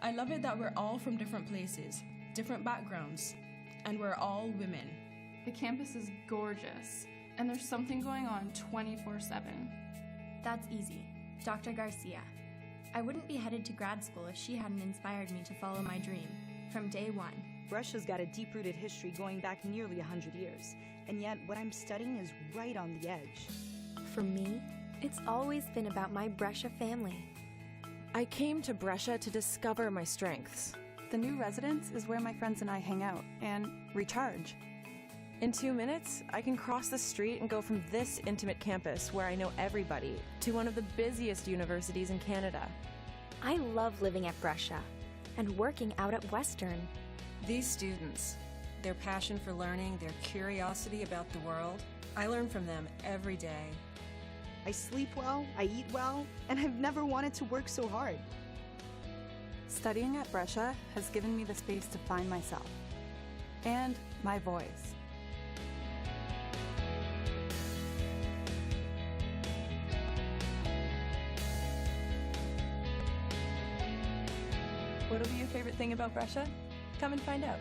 I love it that we're all from different places, different backgrounds, and we're all women. The campus is gorgeous, and there's something going on 24/7. That's easy. Dr. Garcia. I wouldn't be headed to grad school if she hadn't inspired me to follow my dream from day one. Brescia's got a deep-rooted history going back nearly 100 years, and yet what I'm studying is right on the edge. For me, it's always been about my Brescia family. I came to Brescia to discover my strengths. The new residence is where my friends and I hang out and recharge. In 2 minutes, I can cross the street and go from this intimate campus where I know everybody to one of the busiest universities in Canada. I love living at Brescia and working out at Western. These students, their passion for learning, their curiosity about the world, I learn from them every day. I sleep well, I eat well, and I've never wanted to work so hard. Studying at Brescia has given me the space to find myself and my voice. What'll be your favorite thing about Brescia? Come and find out.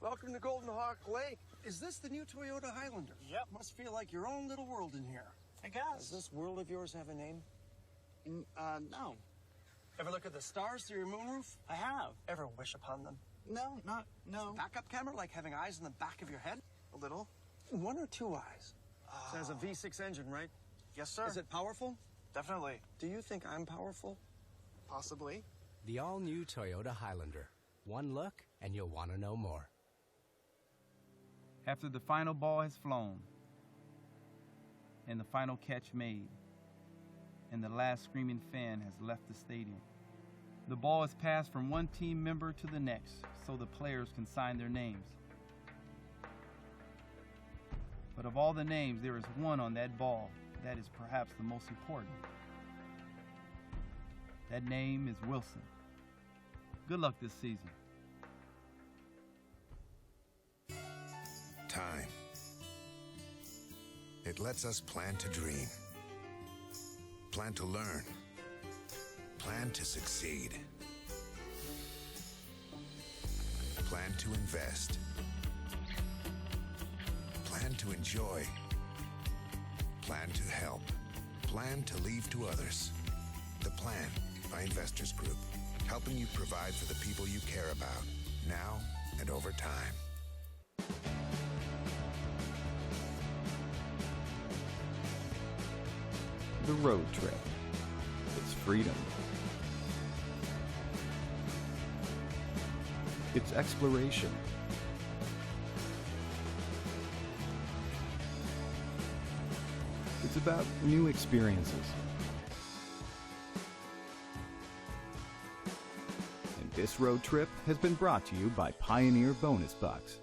Welcome to Golden Hawk Lake. Is this the new Toyota Highlander? Yep. Must feel like your own little world in here. I guess. Does this world of yours have a name? No. Ever look at the stars through your moonroof? I have. Ever wish upon them? No. Backup camera like having eyes in the back of your head? A little. 1 or 2 eyes. It has a V6 engine, right? Yes, sir. Is it powerful? Definitely. Do you think I'm powerful? Possibly. The all-new Toyota Highlander. One look, and you'll want to know more. After the final ball has flown, and the final catch made, and the last screaming fan has left the stadium, the ball is passed from one team member to the next so the players can sign their names. But of all the names, there is one on that ball that is perhaps the most important. That name is Wilson. Good luck this season. Time. It lets us plan to dream, plan to learn, plan to succeed, plan to invest, plan to enjoy, plan to help, plan to leave to others. The Plan by Investors Group, helping you provide for the people you care about, now and over time. The road trip. It's freedom. It's exploration. It's about new experiences. And This road trip has been brought to you by Pioneer Bonus Bucks.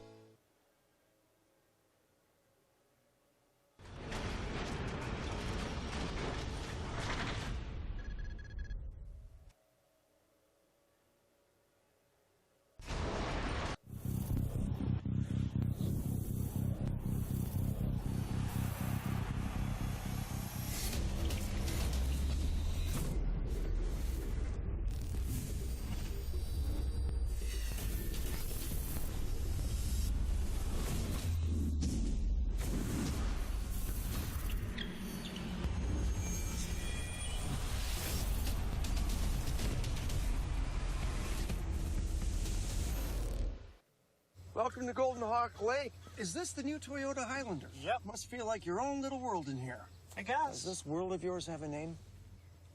Welcome to Golden Hawk Lake. Is this the new Toyota Highlander? Yep. Must feel like your own little world in here. I guess. Does this world of yours have a name?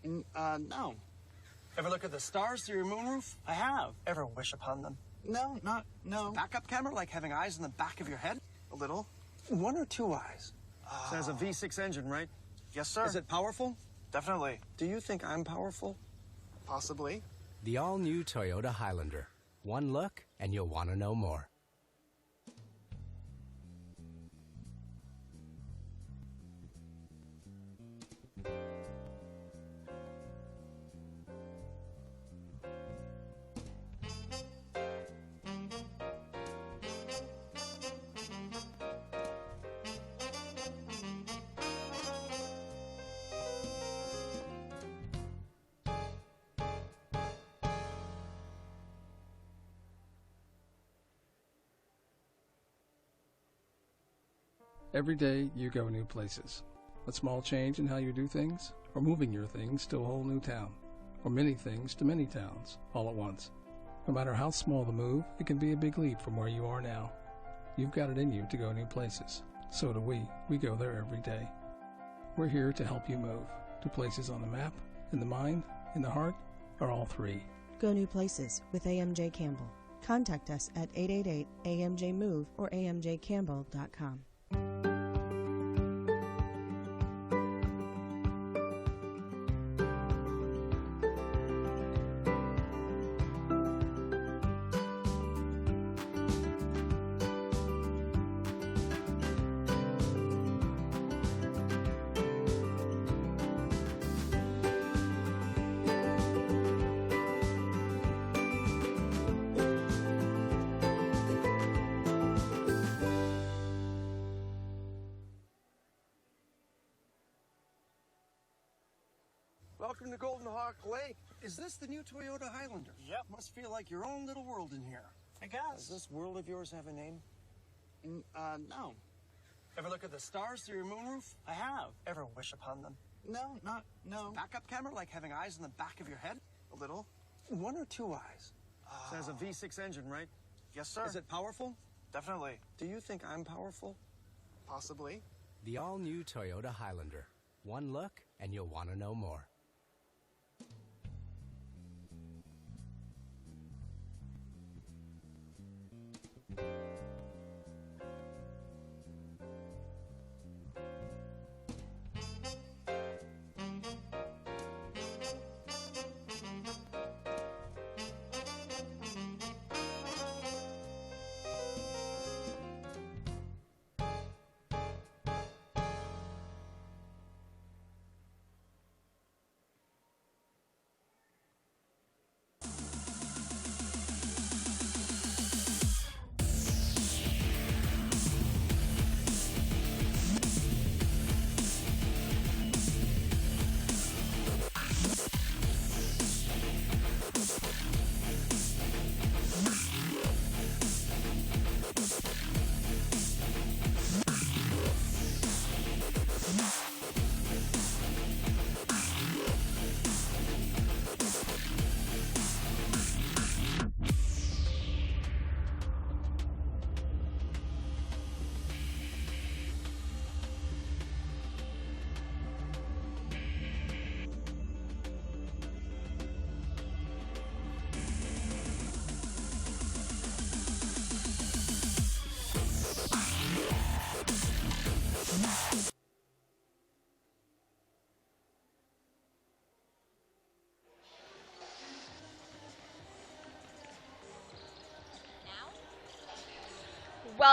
No. Ever look at the stars through your moonroof? I have. Ever wish upon them? No. Is backup camera like having eyes in the back of your head? A little. One or two eyes? It has a V6 engine, right? Yes, sir. Is it powerful? Definitely. Do you think I'm powerful? Possibly. The all-new Toyota Highlander. One look, and you'll want to know more. Every day you go new places. A small change in how you do things, or moving your things to a whole new town, or many things to many towns, all at once. No matter how small the move, it can be a big leap from where you are now. You've got it in you to go new places. So do we. We go there every day. We're here to help you move to places on the map, in the mind, in the heart, or all three. Go new places with AMJ Campbell. Contact us at 888-AMJ-MOVE or amjcampbell.com. Welcome to Golden Hawk Lake. Is this the new Toyota Highlander? Yep. Must feel like your own little world in here. I guess. Does this world of yours have a name? No. Ever look at the stars through your moonroof? I have. Ever wish upon them? No. Is backup camera like having eyes in the back of your head? A little. One or two eyes? It has a V6 engine, right? Yes, sir. Is it powerful? Definitely. Do you think I'm powerful? Possibly. The all-new Toyota Highlander. One look, and you'll want to know more.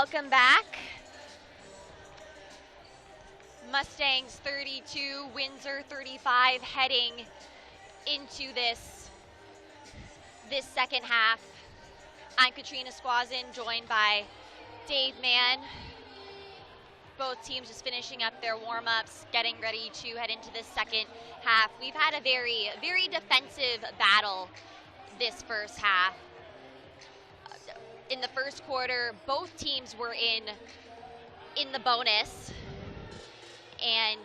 Welcome back. Mustangs 32, Windsor 35, heading into this second half. I'm Katrina Squazin, joined by Dave Mann. Both teams just finishing up their warm-ups, getting ready to head into the second half. We've had a very, very defensive battle this first half. In the first quarter, both teams were in the bonus and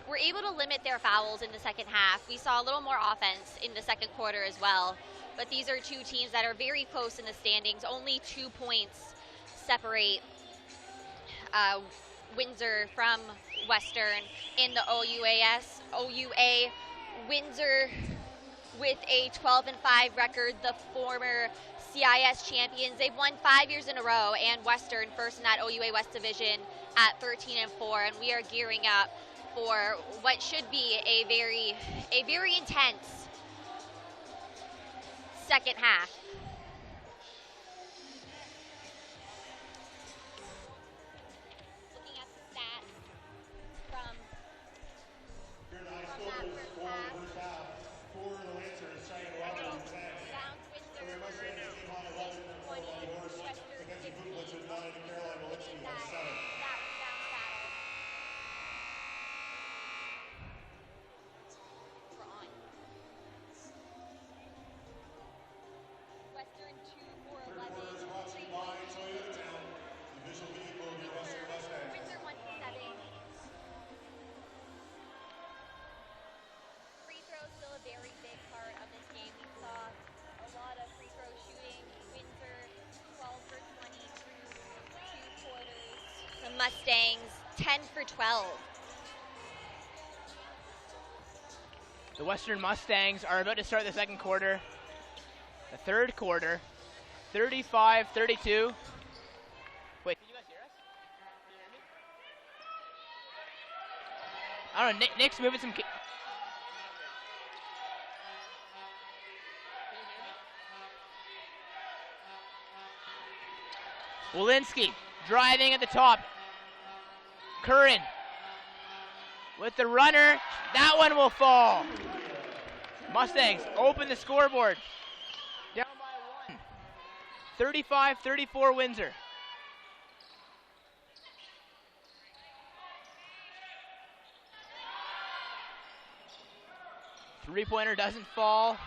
were able to limit their fouls in the second half. We saw a little more offense in the second quarter as well, but these are two teams that are very close in the standings. Only 2 points separate Windsor from Western in the OUA. Windsor with a 12-5 record, the former CIS champions. They've won 5 years in a row, and Western first in that OUA West Division at 13-4, and we are gearing up for what should be a very intense second half. Looking at the stats from that first half. Very big part of this game. We saw a lot of free throw shooting. Windsor 12 for 20 through 2 quarters. The Mustangs 10 for 12. The Western Mustangs are about to start the second quarter. The third quarter, 35-32. Wait, can you guys hear us? I don't know, Nick's moving some... Walensky driving at the top. Curran with the runner. That one will fall. Mustangs open the scoreboard. Down by 1. 35-34 Windsor. Three-pointer doesn't fall.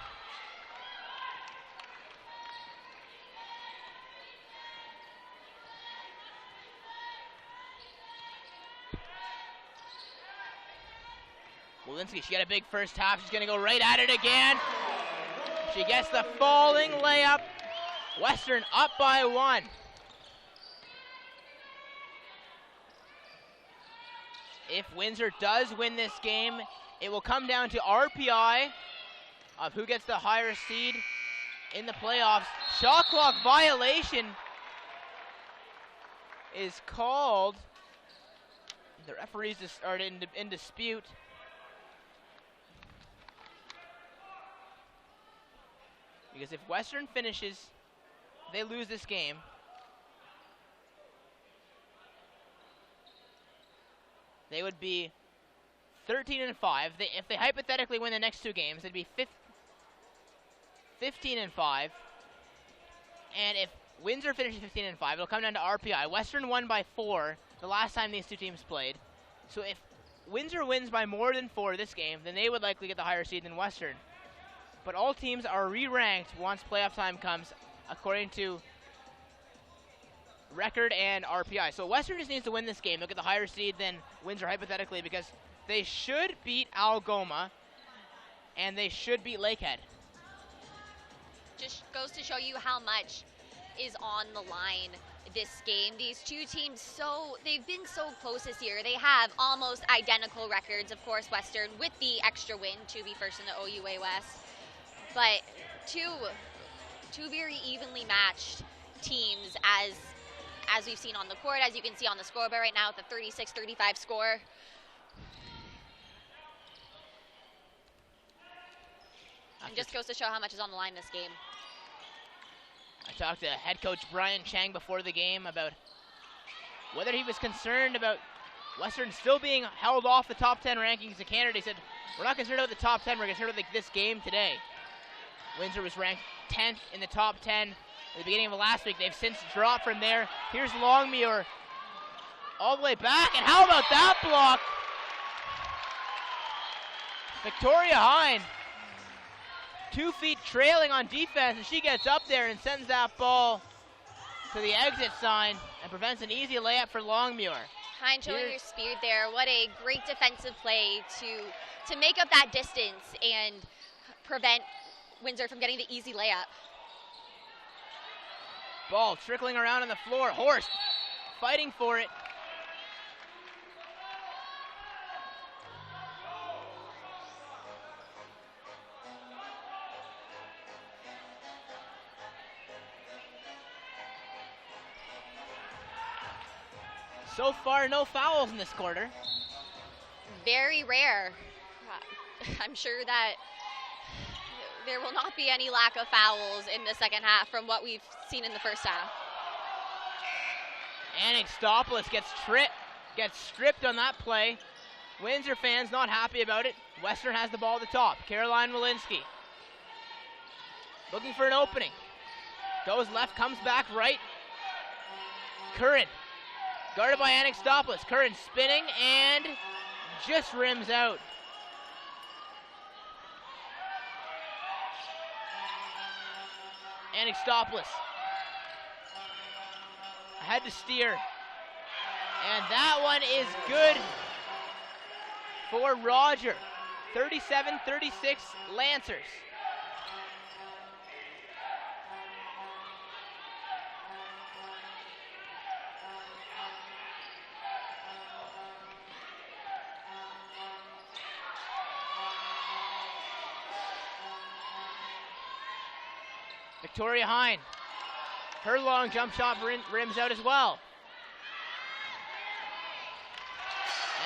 Walensky, she got a big first half. She's going to go right at it again. She gets the falling layup. Western up by 1. If Windsor does win this game, it will come down to RPI of who gets the higher seed in the playoffs. Shot clock violation is called. The referees are in dispute. Because if Western finishes, they lose this game. They would be 13-5. If they hypothetically win the next 2 games, they'd be 15-5. And if Windsor finishes 15-5, it'll come down to RPI. Western won by 4 the last time these two teams played. So if Windsor wins by more than 4 this game, then they would likely get the higher seed than Western. But all teams are re-ranked once playoff time comes, according to record and RPI. So Western just needs to win this game. They'll get the higher seed than Windsor, hypothetically, because they should beat Algoma, and they should beat Lakehead. Just goes to show you how much is on the line this game. These two teams, they've been so close this year. They have almost identical records. Of course, Western with the extra win to be first in the OUA West. But two very evenly matched teams as we've seen on the court, as you can see on the scoreboard right now with the 36-35 score. And just goes to show how much is on the line this game. I talked to head coach Brian Chang before the game about whether he was concerned about Western still being held off the top 10 rankings of Canada. He said, we're not concerned about the top 10, we're concerned about this game today. Windsor was ranked 10th in the top 10 at the beginning of last week. They've since dropped from there. Here's Longmuir all the way back, and how about that block? Victoria Hine, 2 feet trailing on defense, and she gets up there and sends that ball to the exit sign and prevents an easy layup for Longmuir. Hine showing her speed there. What a great defensive play to make up that distance and prevent Windsor from getting the easy layup. Ball trickling around on the floor. Horst fighting for it. So far, no fouls in this quarter. Very rare. I'm sure that there will not be any lack of fouls in the second half from what we've seen in the first half. Anastopoulos gets stripped on that play. Windsor fans not happy about it. Western has the ball at the top. Caroline Walensky looking for an opening. Goes left, comes back right. Curran guarded by Anastopoulos. Curran spinning and just rims out. Anastopoulos ahead to Steer. And that one is good for Roger. 37-36 Lancers. Victoria Hine, her long jump shot rims out as well.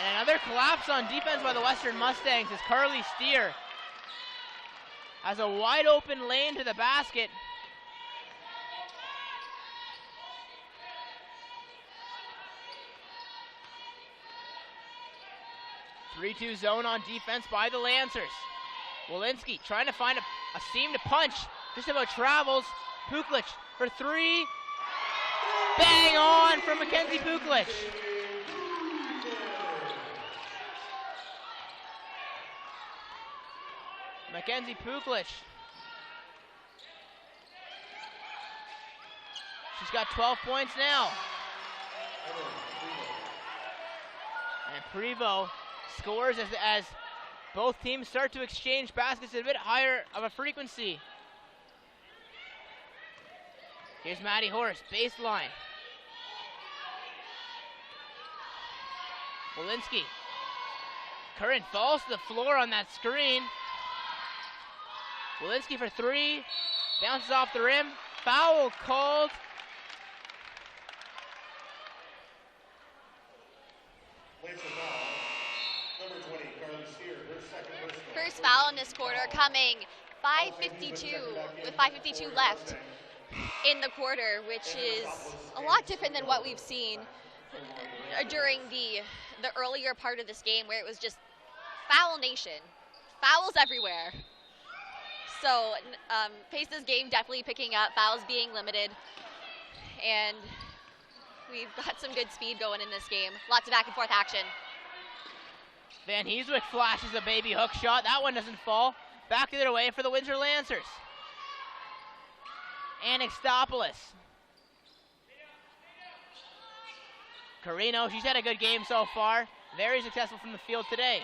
And another collapse on defense by the Western Mustangs as Carly Steer has a wide open lane to the basket. Three-two zone on defense by the Lancers. Walensky trying to find a seam to punch. Just about travels. Puklich for three. Bang on from Mackenzie Puklich. Mackenzie Puklich. She's got 12 points now. And Prevost scores as both teams start to exchange baskets at a bit higher of a frequency. Here's Maddie Horst, baseline. Walensky. Curran falls to the floor on that screen. Walensky for three. Bounces off the rim. Foul called. First foul in this quarter coming 5:52 with 5:52 left in the quarter, which is a lot different than what we've seen during the earlier part of this game where it was just foul nation. Fouls everywhere. So Pace's game definitely picking up, fouls being limited, and we've got some good speed going in this game. Lots of back and forth action. Van Heeswick flashes a baby hook shot. That one doesn't fall. Back the other way for the Windsor Lancers. Anastopoulos. Carino, she's had a good game so far. Very successful from the field today.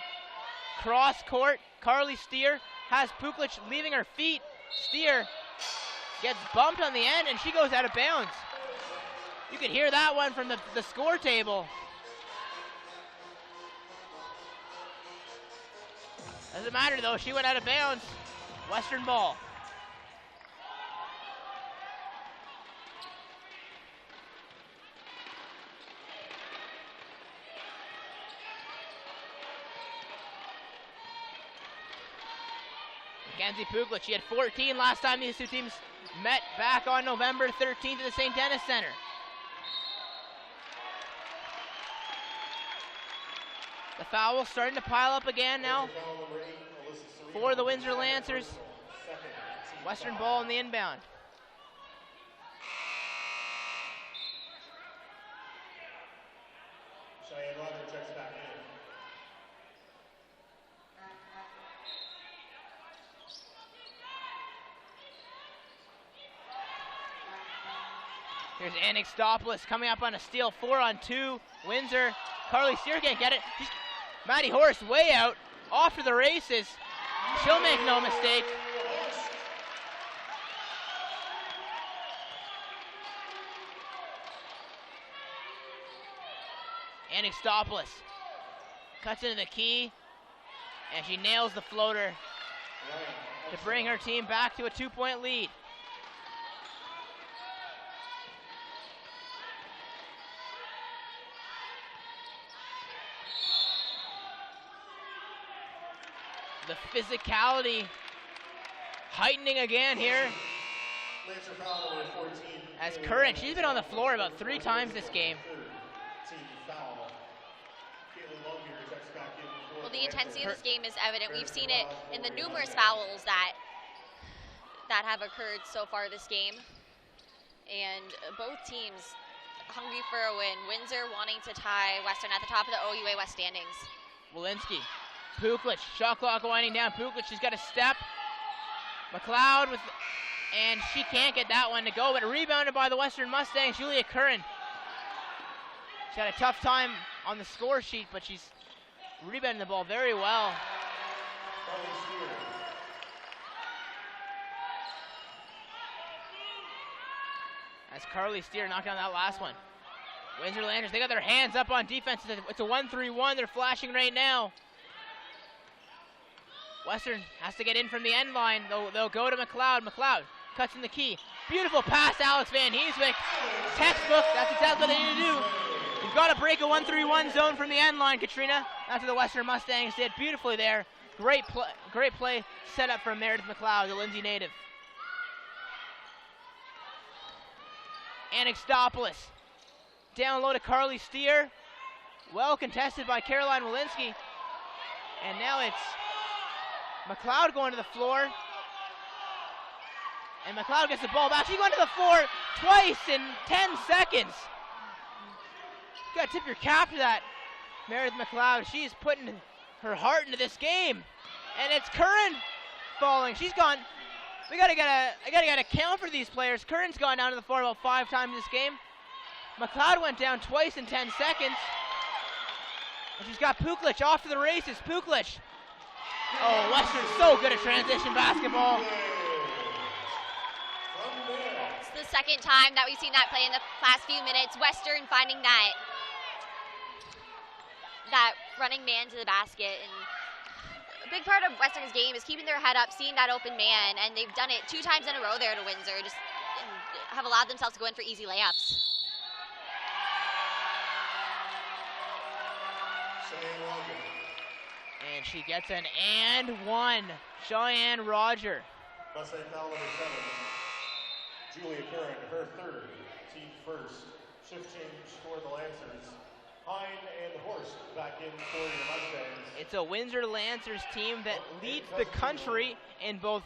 Cross court, Carly Steer has Puklich leaving her feet. Steer gets bumped on the end and she goes out of bounds. You could hear that one from the score table. Doesn't matter though, she went out of bounds. Western ball. Mackenzie Puklich, she had 14 last time these two teams met back on November 13th at the St. Denis Center. The foul starting to pile up again now for the Windsor Lancers. Western ball in the inbound. Cheyenne Roger checks back in. Here's Anixtopoulos coming up on a steal, 4-on-2. Windsor, Carly Steer can't get it. Maddie Horst way out, off to the races. She'll make no mistake. Anixtopoulos cuts into the key, and she nails the floater to bring her team back to a 2-point lead. The physicality heightening again here. As Curran, she's been on the floor about 3 times this game. Well, the intensity of this game is evident. We've seen it in the numerous fouls that have occurred so far this game. And both teams hungry for a win. Windsor wanting to tie Western at the top of the OUA West standings. Walensky, Puklich, shot clock winding down. Puklich, she's got a step. McLeod with, and she can't get that one to go, but rebounded by the Western Mustangs, Julia Curran. She's got a tough time on the score sheet, but she's rebounding the ball very well. As Carly Steer knocked down that last one. Windsor Lancers, they got their hands up on defense. It's a 1-3-1. They're flashing right now. Western has to get in from the end line. They'll go to McLeod. McLeod cuts in the key. Beautiful pass to Alex Van Heeswick. Textbook. That's exactly what they need to do. You've got to break a 1-3-1 zone from the end line, Katrina. That's what the Western Mustangs did beautifully there. Great play set up from Meredith McLeod, the Lindsay native. Anixtopoulos. Down low to Carly Steer. Well contested by Caroline Walensky. And now it's McLeod going to the floor. And McLeod gets the ball back. She went to the floor twice in 10 seconds. You gotta tip your cap to that, Meredith McLeod. She's putting her heart into this game. And it's Curran falling. She's gone. I gotta get a count for these players. Curran's gone down to the floor about 5 times this game. McLeod went down twice in 10 seconds. And she's got Puklich off to the races. Puklich. Oh, Western's so good at transition basketball. It's the second time that we've seen that play in the past few minutes. Western finding that running man to the basket. And a big part of Western's game is keeping their head up, seeing that open man, and they've done it 2 times in a row there to Windsor. Just have allowed themselves to go in for easy layups. And she gets an and one. Cheyenne Roger. Must say foul number 7. Julia Curran, her 3rd, team first. Shift change for the Lancers. Hine and Horst back in for your Mustangs. It's a Windsor Lancers team that leads the country in both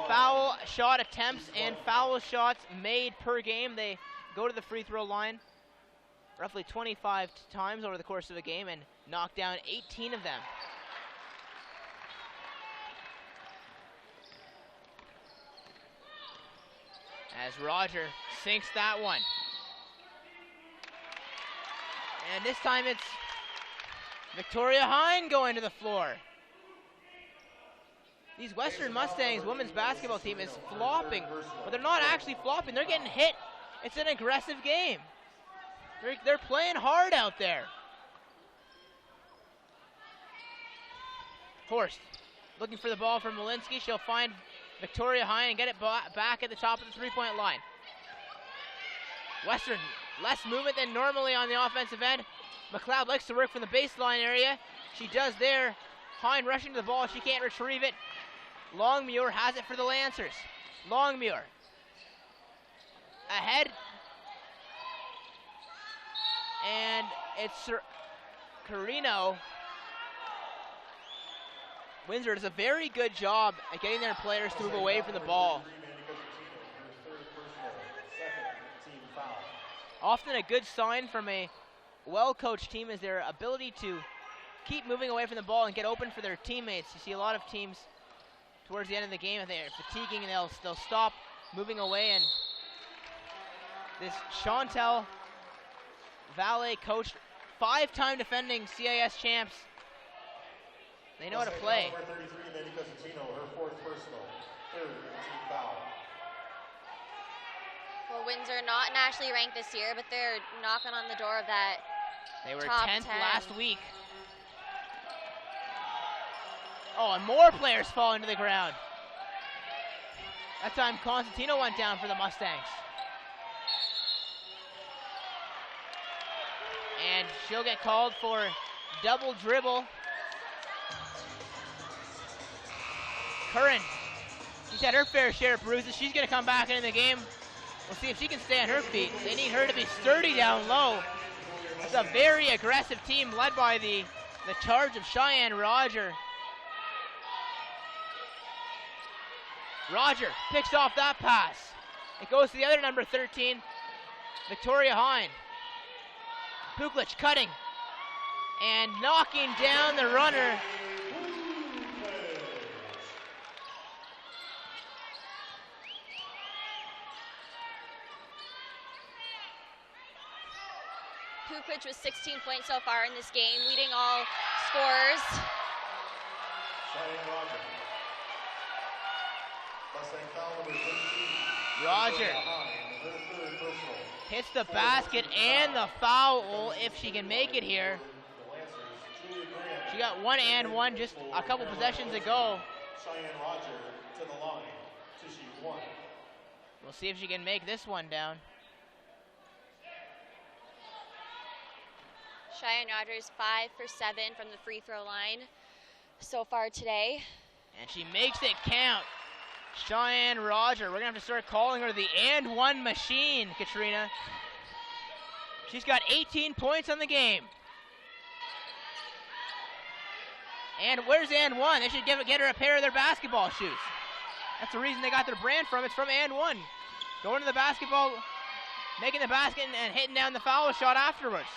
foul shot attempts and foul shots made per game. They go to the free throw line roughly 25 times over the course of a game and knock down 18 of them. As Roger sinks that one. And this time it's Victoria Hine going to the floor. These Western Mustangs women's basketball team is flopping, but they're not actually flopping. They're getting hit. It's an aggressive game. They're playing hard out there. Horst looking for the ball from Walensky. She'll find Victoria Hine and get it back at the top of the three-point line. Western, less movement than normally on the offensive end. McLeod likes to work from the baseline area. She does there. Hine rushing to the ball. She can't retrieve it. Longmuir has it for the Lancers. Longmuir ahead. And it's Carino. Windsor does a very good job at getting their players to move away from the ball. Often a good sign from a well-coached team is their ability to keep moving away from the ball and get open for their teammates. You see a lot of teams towards the end of the game, if they're fatiguing, and they'll stop moving away. And this Chantel Valet coach, 5-time defending CIS champs, they know how to play. Number 33, Mandy Cosentino, her 4th personal, 3rd team foul. Well, Windsor not nationally ranked this year, but they're knocking on the door of that. They were top 10th 10 last week. Oh, and more players falling to the ground. That time Constantino went down for the Mustangs. And she'll get called for double dribble. Curran, she's had her fair share of bruises. She's going to come back into the game. We'll see if she can stay on her feet. They need her to be sturdy down low. It's a very aggressive team led by the charge of Cheyenne Roger. Roger picks off that pass. It goes to the other number 13, Victoria Hine. Puklich cutting and knocking down the runner. Puklich with 16 points so far in this game, leading all scorers. Cheyenne Roger. Mustang foul number 13. Roger Her 3rd personal. hits the basket and the foul if she can make it here. The Lancers, Julie Graham. She got 1 and 1 just a couple possessions ago. Cheyenne Roger to the line to shoot 1. We'll see if she can make this one down. Cheyenne Rogers 5 for 7 from the free throw line so far today. And she makes it count. Cheyenne Roger, we're going to have to start calling her the and 1 machine, Katrina. She's got 18 points on the game. And where's and 1? They should get her a pair of their basketball shoes. That's the reason they got their brand from. It's from and 1. Going to the basketball, making the basket and hitting down the foul shot afterwards.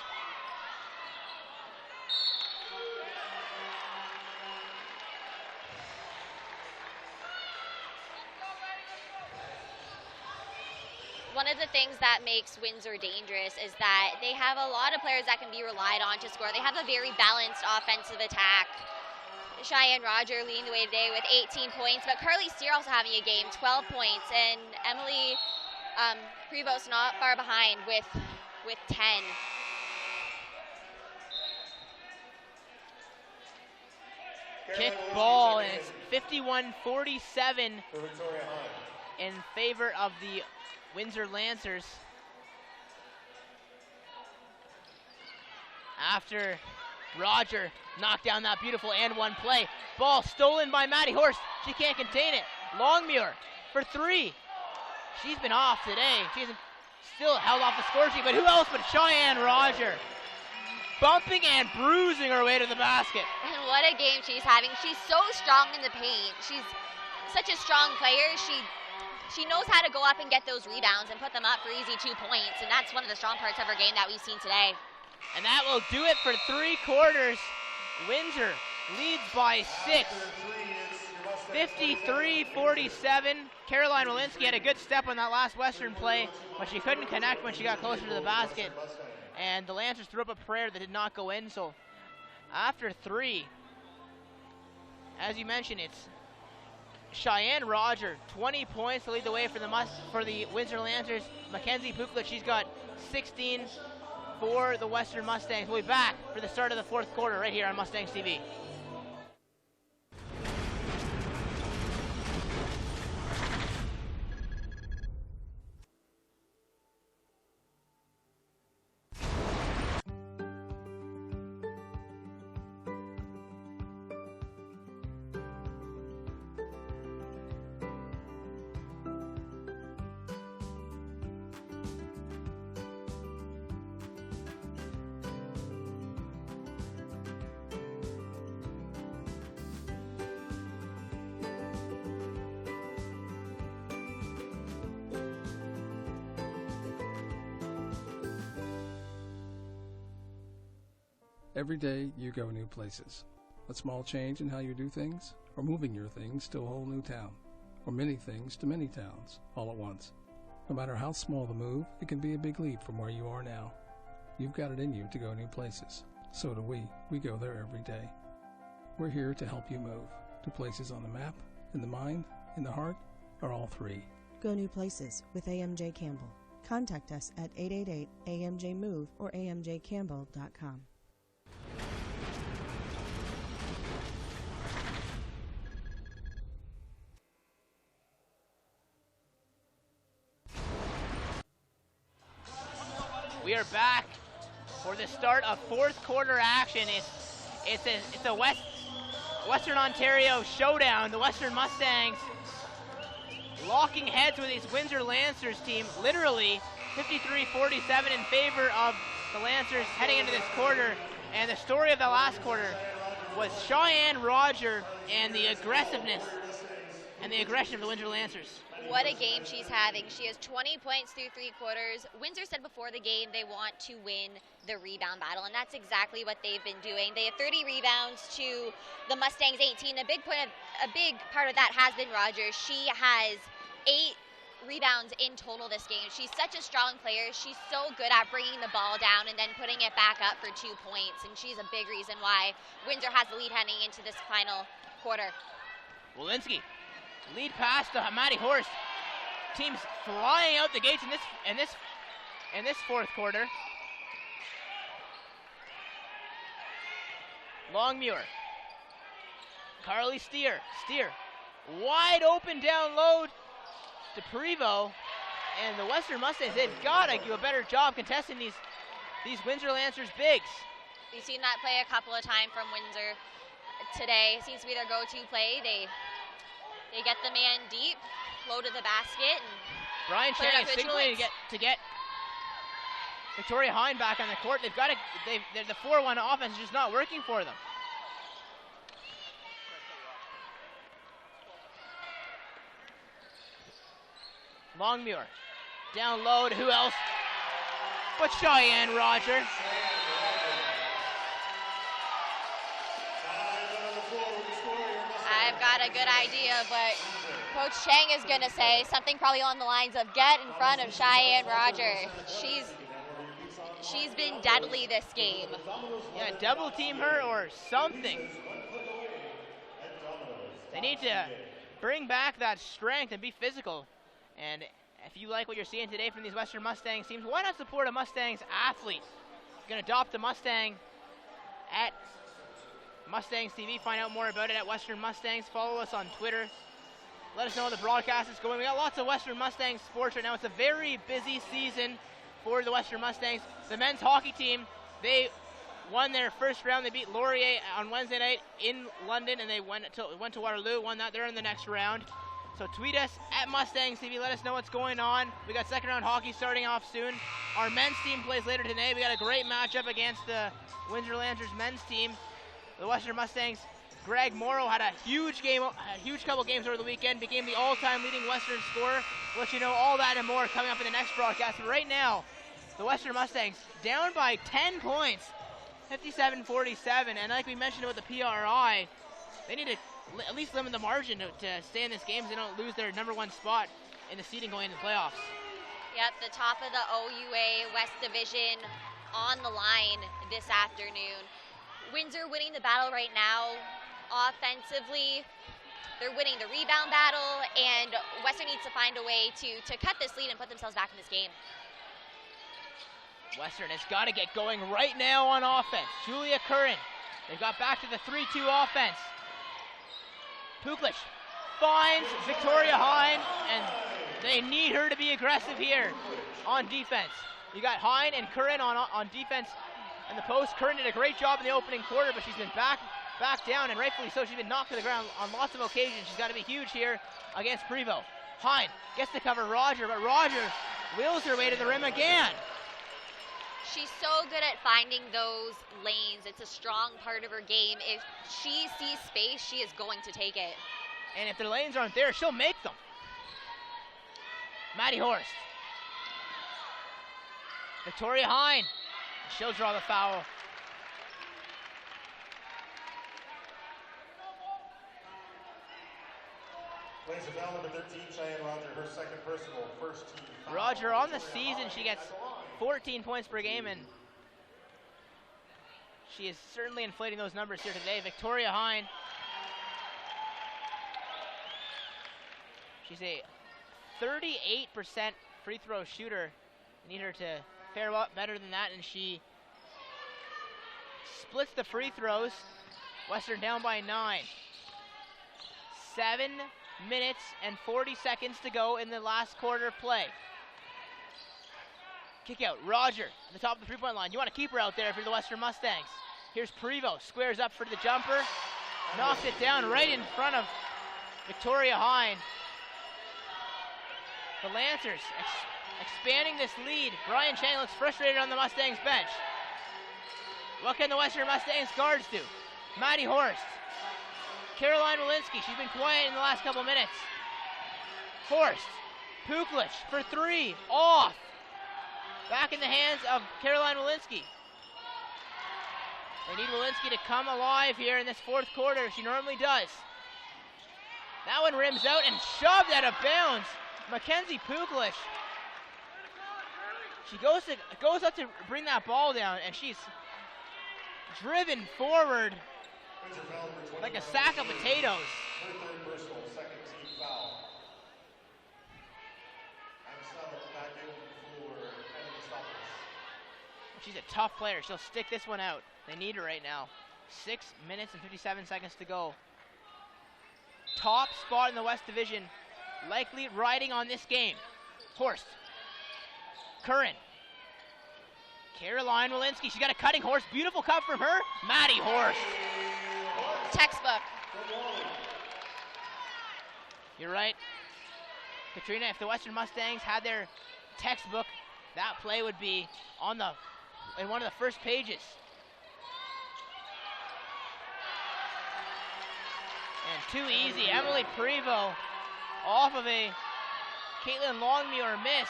One of the things that makes Windsor dangerous is that they have a lot of players that can be relied on to score. They have a very balanced offensive attack. Cheyenne Roger leading the way today with 18 points, but Carly Steer also having a game, 12 points, and Emily Prevost not far behind with 10. Kick ball, and it's 51-47 in favor of the Windsor Lancers. After Roger knocked down that beautiful and 1 play. Ball stolen by Maddie Horst. She can't contain it. Longmuir for 3. She's been off today. She hasn't still held off the score sheet, but who else but Cheyenne Roger? Bumping and bruising her way to the basket. And what a game she's having. She's so strong in the paint. She's such a strong player. She knows how to go up and get those rebounds and put them up for easy 2 points, and that's one of the strong parts of her game that we've seen today. And that will do it for 3 quarters. Windsor leads by 6. 53-47. Caroline Walensky had a good step on that last Western play, but she couldn't connect when she got closer to the basket. And the Lancers threw up a prayer that did not go in. So after 3, as you mentioned, it's Cheyenne Roger, 20 points to lead the way for the Windsor Lancers. Mackenzie Puklich, she's got 16 for the Western Mustangs. We'll be back for the start of the 4th quarter right here on Mustangs TV. Every day you go new places. A small change in how you do things, or moving your things to a whole new town, or many things to many towns, all at once. No matter how small the move, it can be a big leap from where you are now. You've got it in you to go new places. So do we. We go there every day. We're here to help you move to places on the map, in the mind, in the heart, or all three. Go new places with AMJ Campbell. Contact us at 888-AMJ-MOVE or amjcampbell.com. We are back for the start of fourth quarter action. It's a Western Ontario showdown. The Western Mustangs locking heads with these Windsor Lancers team, literally 53-47 in favor of the Lancers heading into this quarter. And the story of the last quarter was Cheyenne Roger and the aggressiveness and the aggression of the Windsor Lancers. What a game she's having. She has 20 points through 3 quarters. Windsor said before the game they want to win the rebound battle, and that's exactly what they've been doing. They have 30 rebounds to the Mustangs 18. A big part of that has been Rogers. She has 8 rebounds in total this game. She's such a strong player. She's so good at bringing the ball down and then putting it back up for 2 points, and she's a big reason why Windsor has the lead heading into this final quarter. Walensky, lead pass to Maddie Horst. Team's flying out the gates in this fourth quarter. Longmuir, Carly Steer, wide open down low to Prevost, and the Western Mustangs, they've got to do a better job contesting these Windsor Lancers bigs. We've seen that play a couple of times from Windsor today. It seems to be their go-to play. They get the man deep, low to the basket, and Brian Channing signaling to get Victoria Hine back on the court. The 4-1 offense is just not working for them. Longmuir, down low to who else but Cheyenne Roger. I've got a good idea, but Coach Chang is going to say something probably along the lines of get in front of Cheyenne Roger. She's been deadly this game. Yeah, double team her or something. They need to bring back that strength and be physical. And if you like what you're seeing today from these Western Mustangs teams, why not support a Mustangs athlete? You can adopt a Mustang at Mustangs TV. Find out more about it at Western Mustangs. Follow us on Twitter. Let us know how the broadcast is going. We got lots of Western Mustangs sports right now. It's a very busy season for the Western Mustangs. The men's hockey team, they won their first round. They beat Laurier on Wednesday night in London, and they went to Waterloo, won that. They're in the next round. So tweet us at Mustangs TV. Let us know what's going on. We got second round hockey starting off soon. Our men's team plays later today. We got a great matchup against the Windsor Lancers men's team. The Western Mustangs, Greg Morrow had a huge couple games over the weekend, became the all-time leading Western scorer. We'll let you know all that and more coming up in the next broadcast. But right now, the Western Mustangs down by 10 points, 57-47. And like we mentioned about the PRI, they need to at least limit the margin to stay in this game so they don't lose their number 1 spot in the seeding going into the playoffs. Yep, the top of the OUA West Division on the line this afternoon. Windsor winning the battle right now. Offensively, they're winning the rebound battle, and Western needs to find a way to cut this lead and put themselves back in this game. Western has got to get going right now on offense. Julia Curran, they got back to the 3-2 offense. Puklich finds Victoria Hine, and they need her to be aggressive here on defense. You got Hine and Curran on defense in the post. Curran did a great job in the opening quarter, but she's been back down, and rightfully so. She's been knocked to the ground on lots of occasions. She's got to be huge here against Prevost. Hine gets to cover Roger, but Roger wheels her way to the rim again. She's so good at finding those lanes. It's a strong part of her game. If she sees space, she is going to take it. And if the lanes aren't there, she'll make them. Maddie Horst. Victoria Hine. She'll draw the foul. Plays a foul number 13, Cheyenne Roger, her second personal, first team foul. Roger on the season, she gets 14 points per game, and she is certainly inflating those numbers here today. Victoria Hine. She's a 38% free throw shooter. Need her to fare a lot better than that, and she splits the free throws. Western down by 9. 7 minutes and 40 seconds to go in the last quarter of play. Kick out, Roger at the top of the three-point line. You want to keep her out there if you're the Western Mustangs. Here's Prevost, squares up for the jumper. Knocks it down right in front of Victoria Hine. The Lancers expanding this lead. Brian Chang looks frustrated on the Mustangs bench. What can the Western Mustangs guards do? Maddie Horst. Caroline Walensky, she's been quiet in the last couple minutes. Horst, Puklich for 3, off. Back in the hands of Caroline Walensky. They need Walensky to come alive here in this fourth quarter. She normally does. That one rims out and shoved out of bounds. Mackenzie Puklich. She goes up to bring that ball down, and she's driven forward like a sack of potatoes. Her third personal, second team foul. And Summit back in for Kennedy Stoppers. She's a tough player. She'll stick this one out. They need her right now. 6 minutes and 57 seconds to go. Top spot in the West Division, likely riding on this game. Horst. Curran. Caroline Walensky. She's got a cutting horse. Beautiful cut from her. Maddie Horst. Textbook. You're right, Katrina. If the Western Mustangs had their textbook, that play would be in one of the first pages. And too easy. Emily Prevost off of a Caitlin Longmuir miss.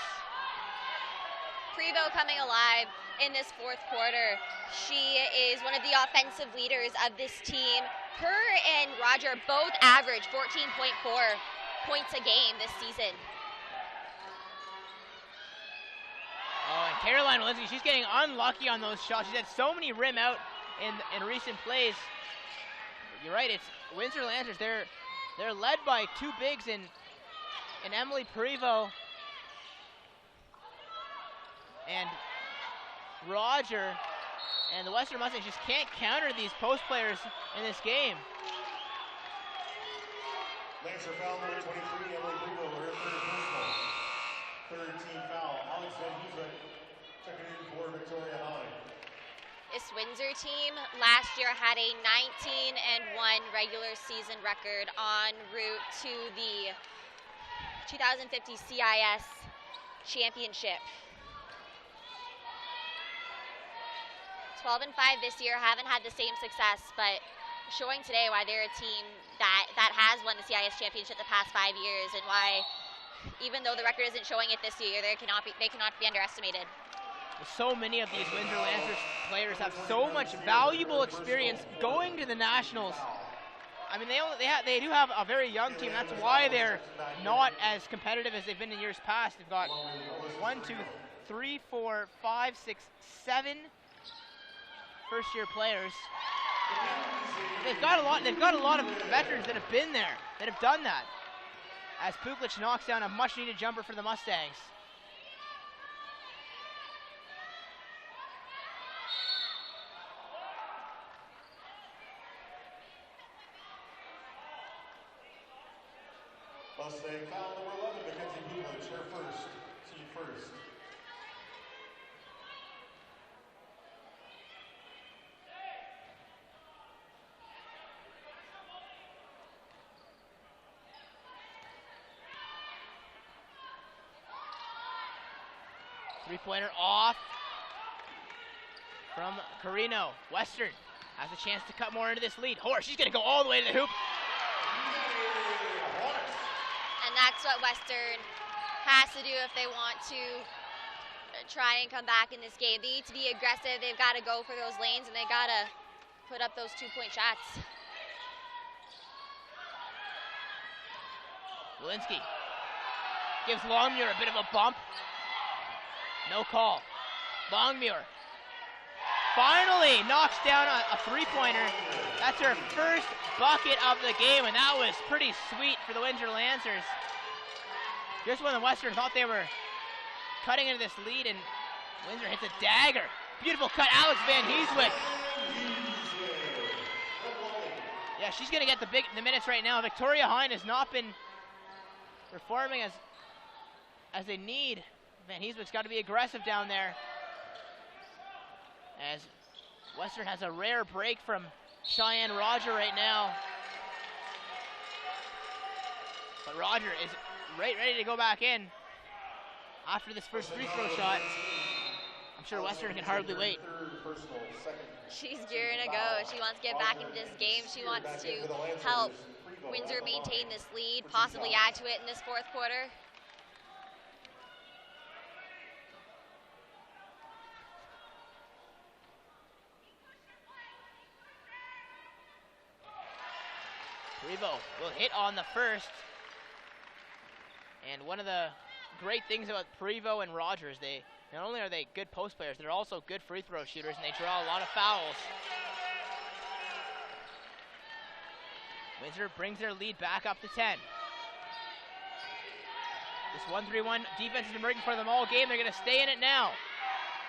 Prevost coming alive in this fourth quarter. She is one of the offensive leaders of this team. Her and Roger both average 14.4 points a game this season. Oh, and Caroline Walensky, she's getting unlucky on those shots. She's had so many rim out in recent plays. You're right, it's Windsor Lancers. They're led by two bigs in Emily Prevost and Roger, and the Western Mustangs just can't counter these post players in this game. Lancer foul number 23, Emily Prevost, her third personal. Third team foul. Alex Van Huzen checking in for Victoria Hine. This Windsor team last year had a 19-1 regular season record en route to the 2050 CIS championship. 12-5 this year, haven't had the same success, but showing today why they're a team that has won the CIS championship the past 5 years, and why, even though the record isn't showing it this year, they cannot be underestimated. So many of these Windsor Lancers players have so much valuable experience going to the Nationals. I mean, they do have a very young team. That's why they're not as competitive as they've been in years past. They've got 1, 2, 3, 4, 5, 6, 7 first-year players. They've got a lot of veterans that have been there, that have done that. As Puklich knocks down a much-needed jumper for the Mustangs. Mustang foul number 11, Mackenzie Puklich, her first, team first. Three-pointer off from Carino. Western has a chance to cut more into this lead. Horst, she's going to go all the way to the hoop. And that's what Western has to do if they want to try and come back in this game. They need to be aggressive. They've got to go for those lanes, and they got to put up those 2-point shots. Walensky gives Longmuir a bit of a bump. No call. Longmuir finally knocks down a three-pointer. That's her first bucket of the game, and that was pretty sweet for the Windsor Lancers. Just when the Western thought they were cutting into this lead, and Windsor hits a dagger. Beautiful cut, Alex Van Heeswick. Yeah, she's going to get the minutes right now. Victoria Hine has not been performing as they need. Van Heeswick's got to be aggressive down there. As Western has a rare break from Cheyenne Roger right now. But Roger is ready to go back in after this first free throw shot. I'm sure Western can hardly wait. She's gearing to go. She wants to get back into this game. She wants to help Windsor maintain this lead, possibly add to it in this fourth quarter. Prevost will hit on the first. And one of the great things about Prevost and Rogers, not only are they good post players, they're also good free throw shooters, and they draw a lot of fouls. Windsor brings their lead back up to 10. This 1-3-1 defense has been working for them all game. They're going to stay in it now.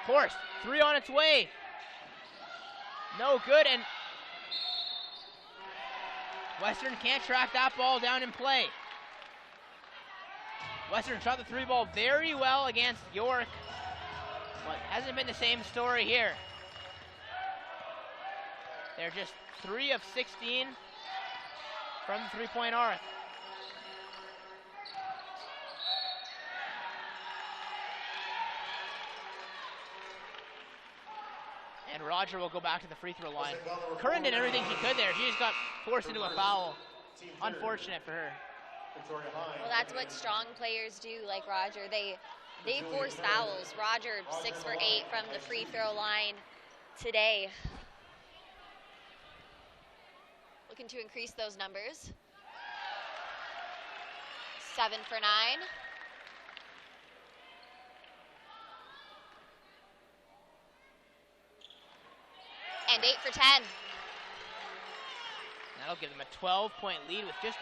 Horst, three on its way. No good, and Western can't track that ball down in play. Western shot the three ball very well against York, but hasn't been the same story here. They're just 3 of 16 from the three-point arc. And Roger will go back to the free throw line. Curran did everything he could there. She just got forced into a foul. Unfortunate for her. Well, that's what strong players do, like Roger. They force fouls. Roger, 6 for 8 from the free throw line today. Looking to increase those numbers. 7 for 9. And 8 for 10. That'll give them a 12-point lead with just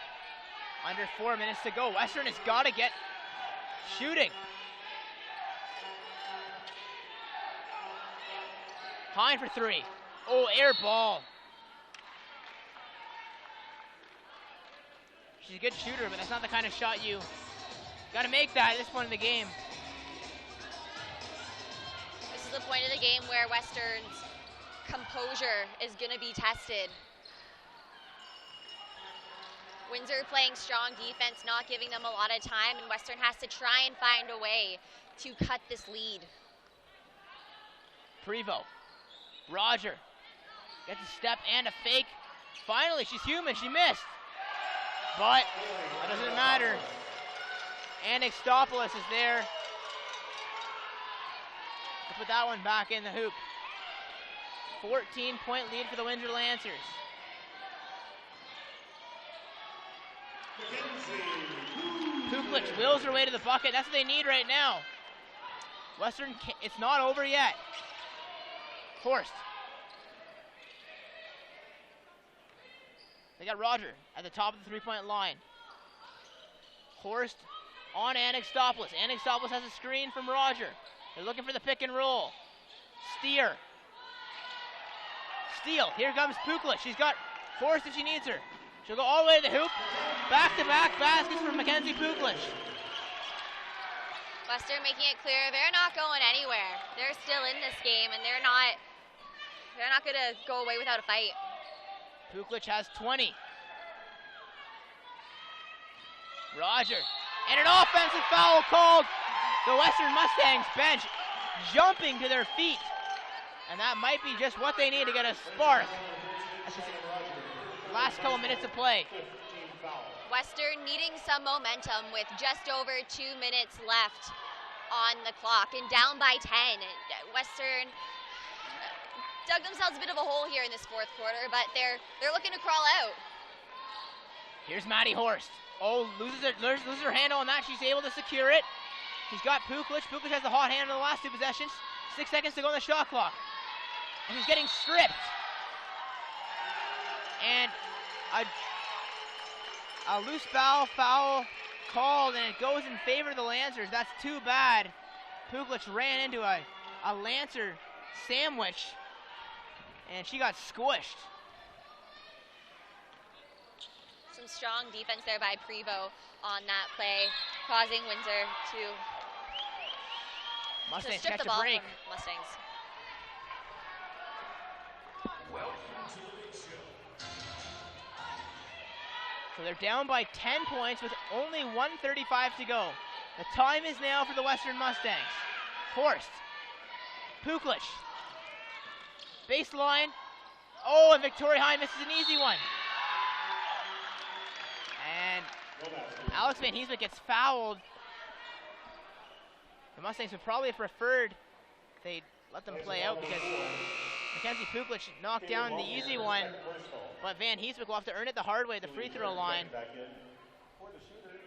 under 4 minutes to go. Western has got to get shooting. Hine for 3. Oh, air ball. She's a good shooter, but that's not the kind of shot you got to make that at this point in the game. This is the point of the game where Western's composure is going to be tested. Windsor playing strong defense, not giving them a lot of time, and Western has to try and find a way to cut this lead. Prevost. Roger gets a step and a fake. Finally, she's human. She missed. But that doesn't matter. Anastopoulos is there to put that one back in the hoop. 14-point lead for the Windsor Lancers. Kuklich wills her way to the bucket. That's what they need right now. Western, it's not over yet. Horst. They got Roger at the top of the three-point line. Horst on Anastopoulos. Anastopoulos has a screen from Roger. They're looking for the pick and roll. Steer. Steal. Here comes Kuklich. She's got Horst if she needs her. She'll go all the way to the hoop. Back-to-back baskets from Mackenzie Kuklich. Western making it clear they're not going anywhere. They're still in this game, and they're not going to go away without a fight. Kuklich has 20. Roger. And an offensive foul called. The Western Mustangs bench jumping to their feet. And that might be just what they need to get a spark. Last couple minutes of play. Western needing some momentum with just over 2 minutes left on the clock and down by 10. Western dug themselves a bit of a hole here in this fourth quarter, but they're looking to crawl out. Here's Maddie Horst. Oh, loses her handle on that. She's able to secure it. She's got Puklich. Puklich has the hot hand in the last 2 possessions. 6 seconds to go on the shot clock. And he's getting stripped. And a loose foul called, and it goes in favor of the Lancers. That's too bad. Puklich ran into a Lancer sandwich, and she got squished. Some strong defense there by Prevost on that play, causing Windsor to Mustangs strip catch the a ball break. from Mustangs. So they're down by 10 points with only 1:35 to go. The time is now for the Western Mustangs. Horst, Puklich, baseline. Oh, and Victoria High misses an easy one. And Alex Van Heeswick gets fouled. The Mustangs would probably have preferred they'd let them play out because Mackenzie Puklich knocked down the easy one, but Van Heeswick will have to earn it the hard way at the free throw line. For the shooter,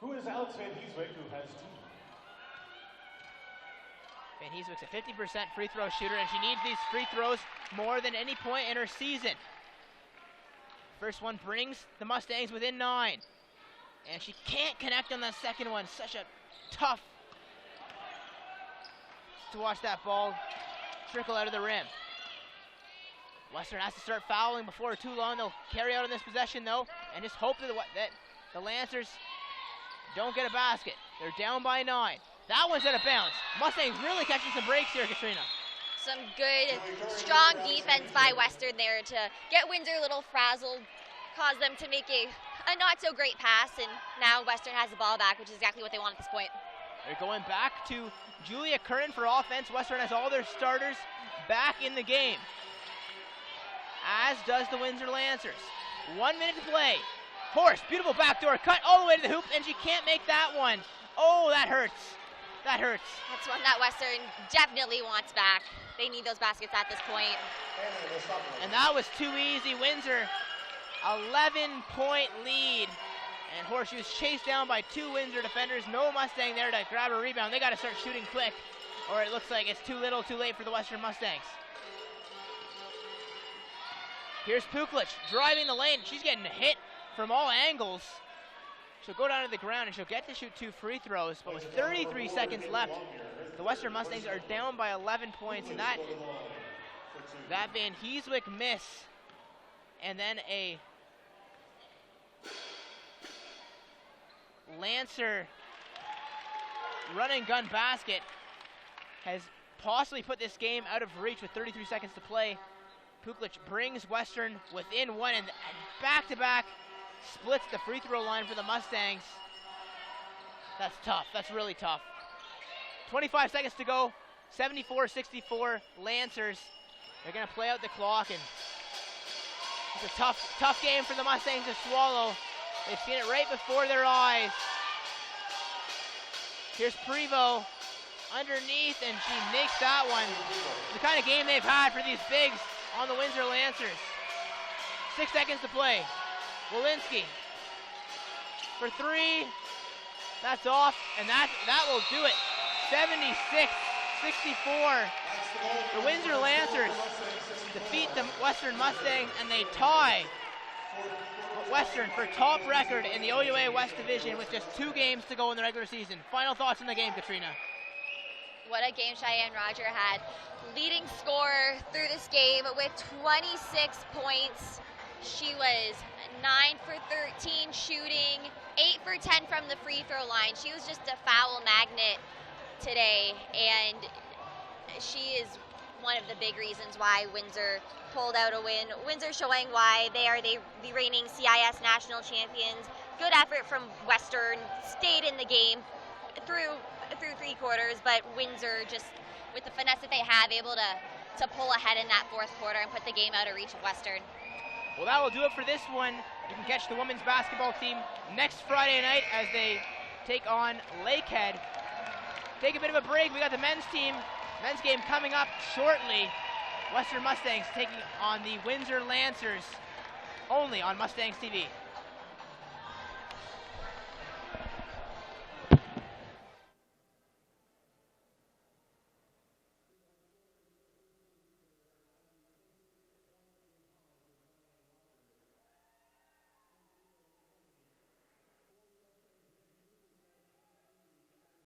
who is Alex Van Heeswick, who has 2. Van Heeswick's a 50% free throw shooter, and she needs these free throws more than any point in her season. First one brings the Mustangs within 9, and she can't connect on that second one. Such a tough to watch that ball trickle out of the rim. Western has to start fouling before too long. They'll carry out on this possession though, and just hope that the Lancers don't get a basket. They're down by 9. That one's out of bounds. Mustangs really catching some breaks here, Katrina. Some good, strong defense by Western there to get Windsor a little frazzled, cause them to make a not so great pass, and now Western has the ball back, which is exactly what they want at this point. They're going back to Julia Curran for offense. Western has all their starters back in the game, as does the Windsor Lancers. 1 minute to play. Horst, beautiful backdoor cut all the way to the hoop, and she can't make that one. Oh, that hurts. That hurts. That's one that Western definitely wants back. They need those baskets at this point. And that was too easy. Windsor, 11-point lead. And Horseshoes chased down by 2 Windsor defenders. No Mustang there to grab a rebound. They got to start shooting quick, or it looks like it's too little, too late for the Western Mustangs. Here's Puklich driving the lane. She's getting hit from all angles. She'll go down to the ground and she'll get to shoot 2 free throws, but with 33 seconds left, the Western Mustangs are down by 11 points, and that Van Heeswick miss, and then a Lancer run and gun basket has possibly put this game out of reach with 33 seconds to play. Puklich brings Western within 1, and back-to-back splits the free throw line for the Mustangs. That's tough. That's really tough. 25 seconds to go. 74-64 Lancers. They're going to play out the clock, and it's a tough game for the Mustangs to swallow. They've seen it right before their eyes. Here's Prevost underneath, and she makes that one. The kind of game they've had for these bigs on the Windsor Lancers. 6 seconds to play. Walensky for 3. That's off, and that will do it. 76-64. The Windsor Lancers defeat the Western Mustangs, and they tie Western for top record in the OUA West Division with just 2 games to go in the regular season. Final thoughts on the game, Katrina? What a game Cheyenne Roger had. Leading scorer through this game with 26 points. She was 9 for 13 shooting, 8 for 10 from the free throw line. She was just a foul magnet today, and she is one of the big reasons why Windsor pulled out a win. Windsor showing why they are the reigning CIS national champions. Good effort from Western, stayed in the game through 3 quarters, but Windsor just, with the finesse that they have, able to pull ahead in that 4th quarter and put the game out of reach of Western. Well, that will do it for this one. You can catch the women's basketball team next Friday night as they take on Lakehead. Take a bit of a break. We got the men's game coming up shortly. Western Mustangs taking on the Windsor Lancers, only on Mustangs TV.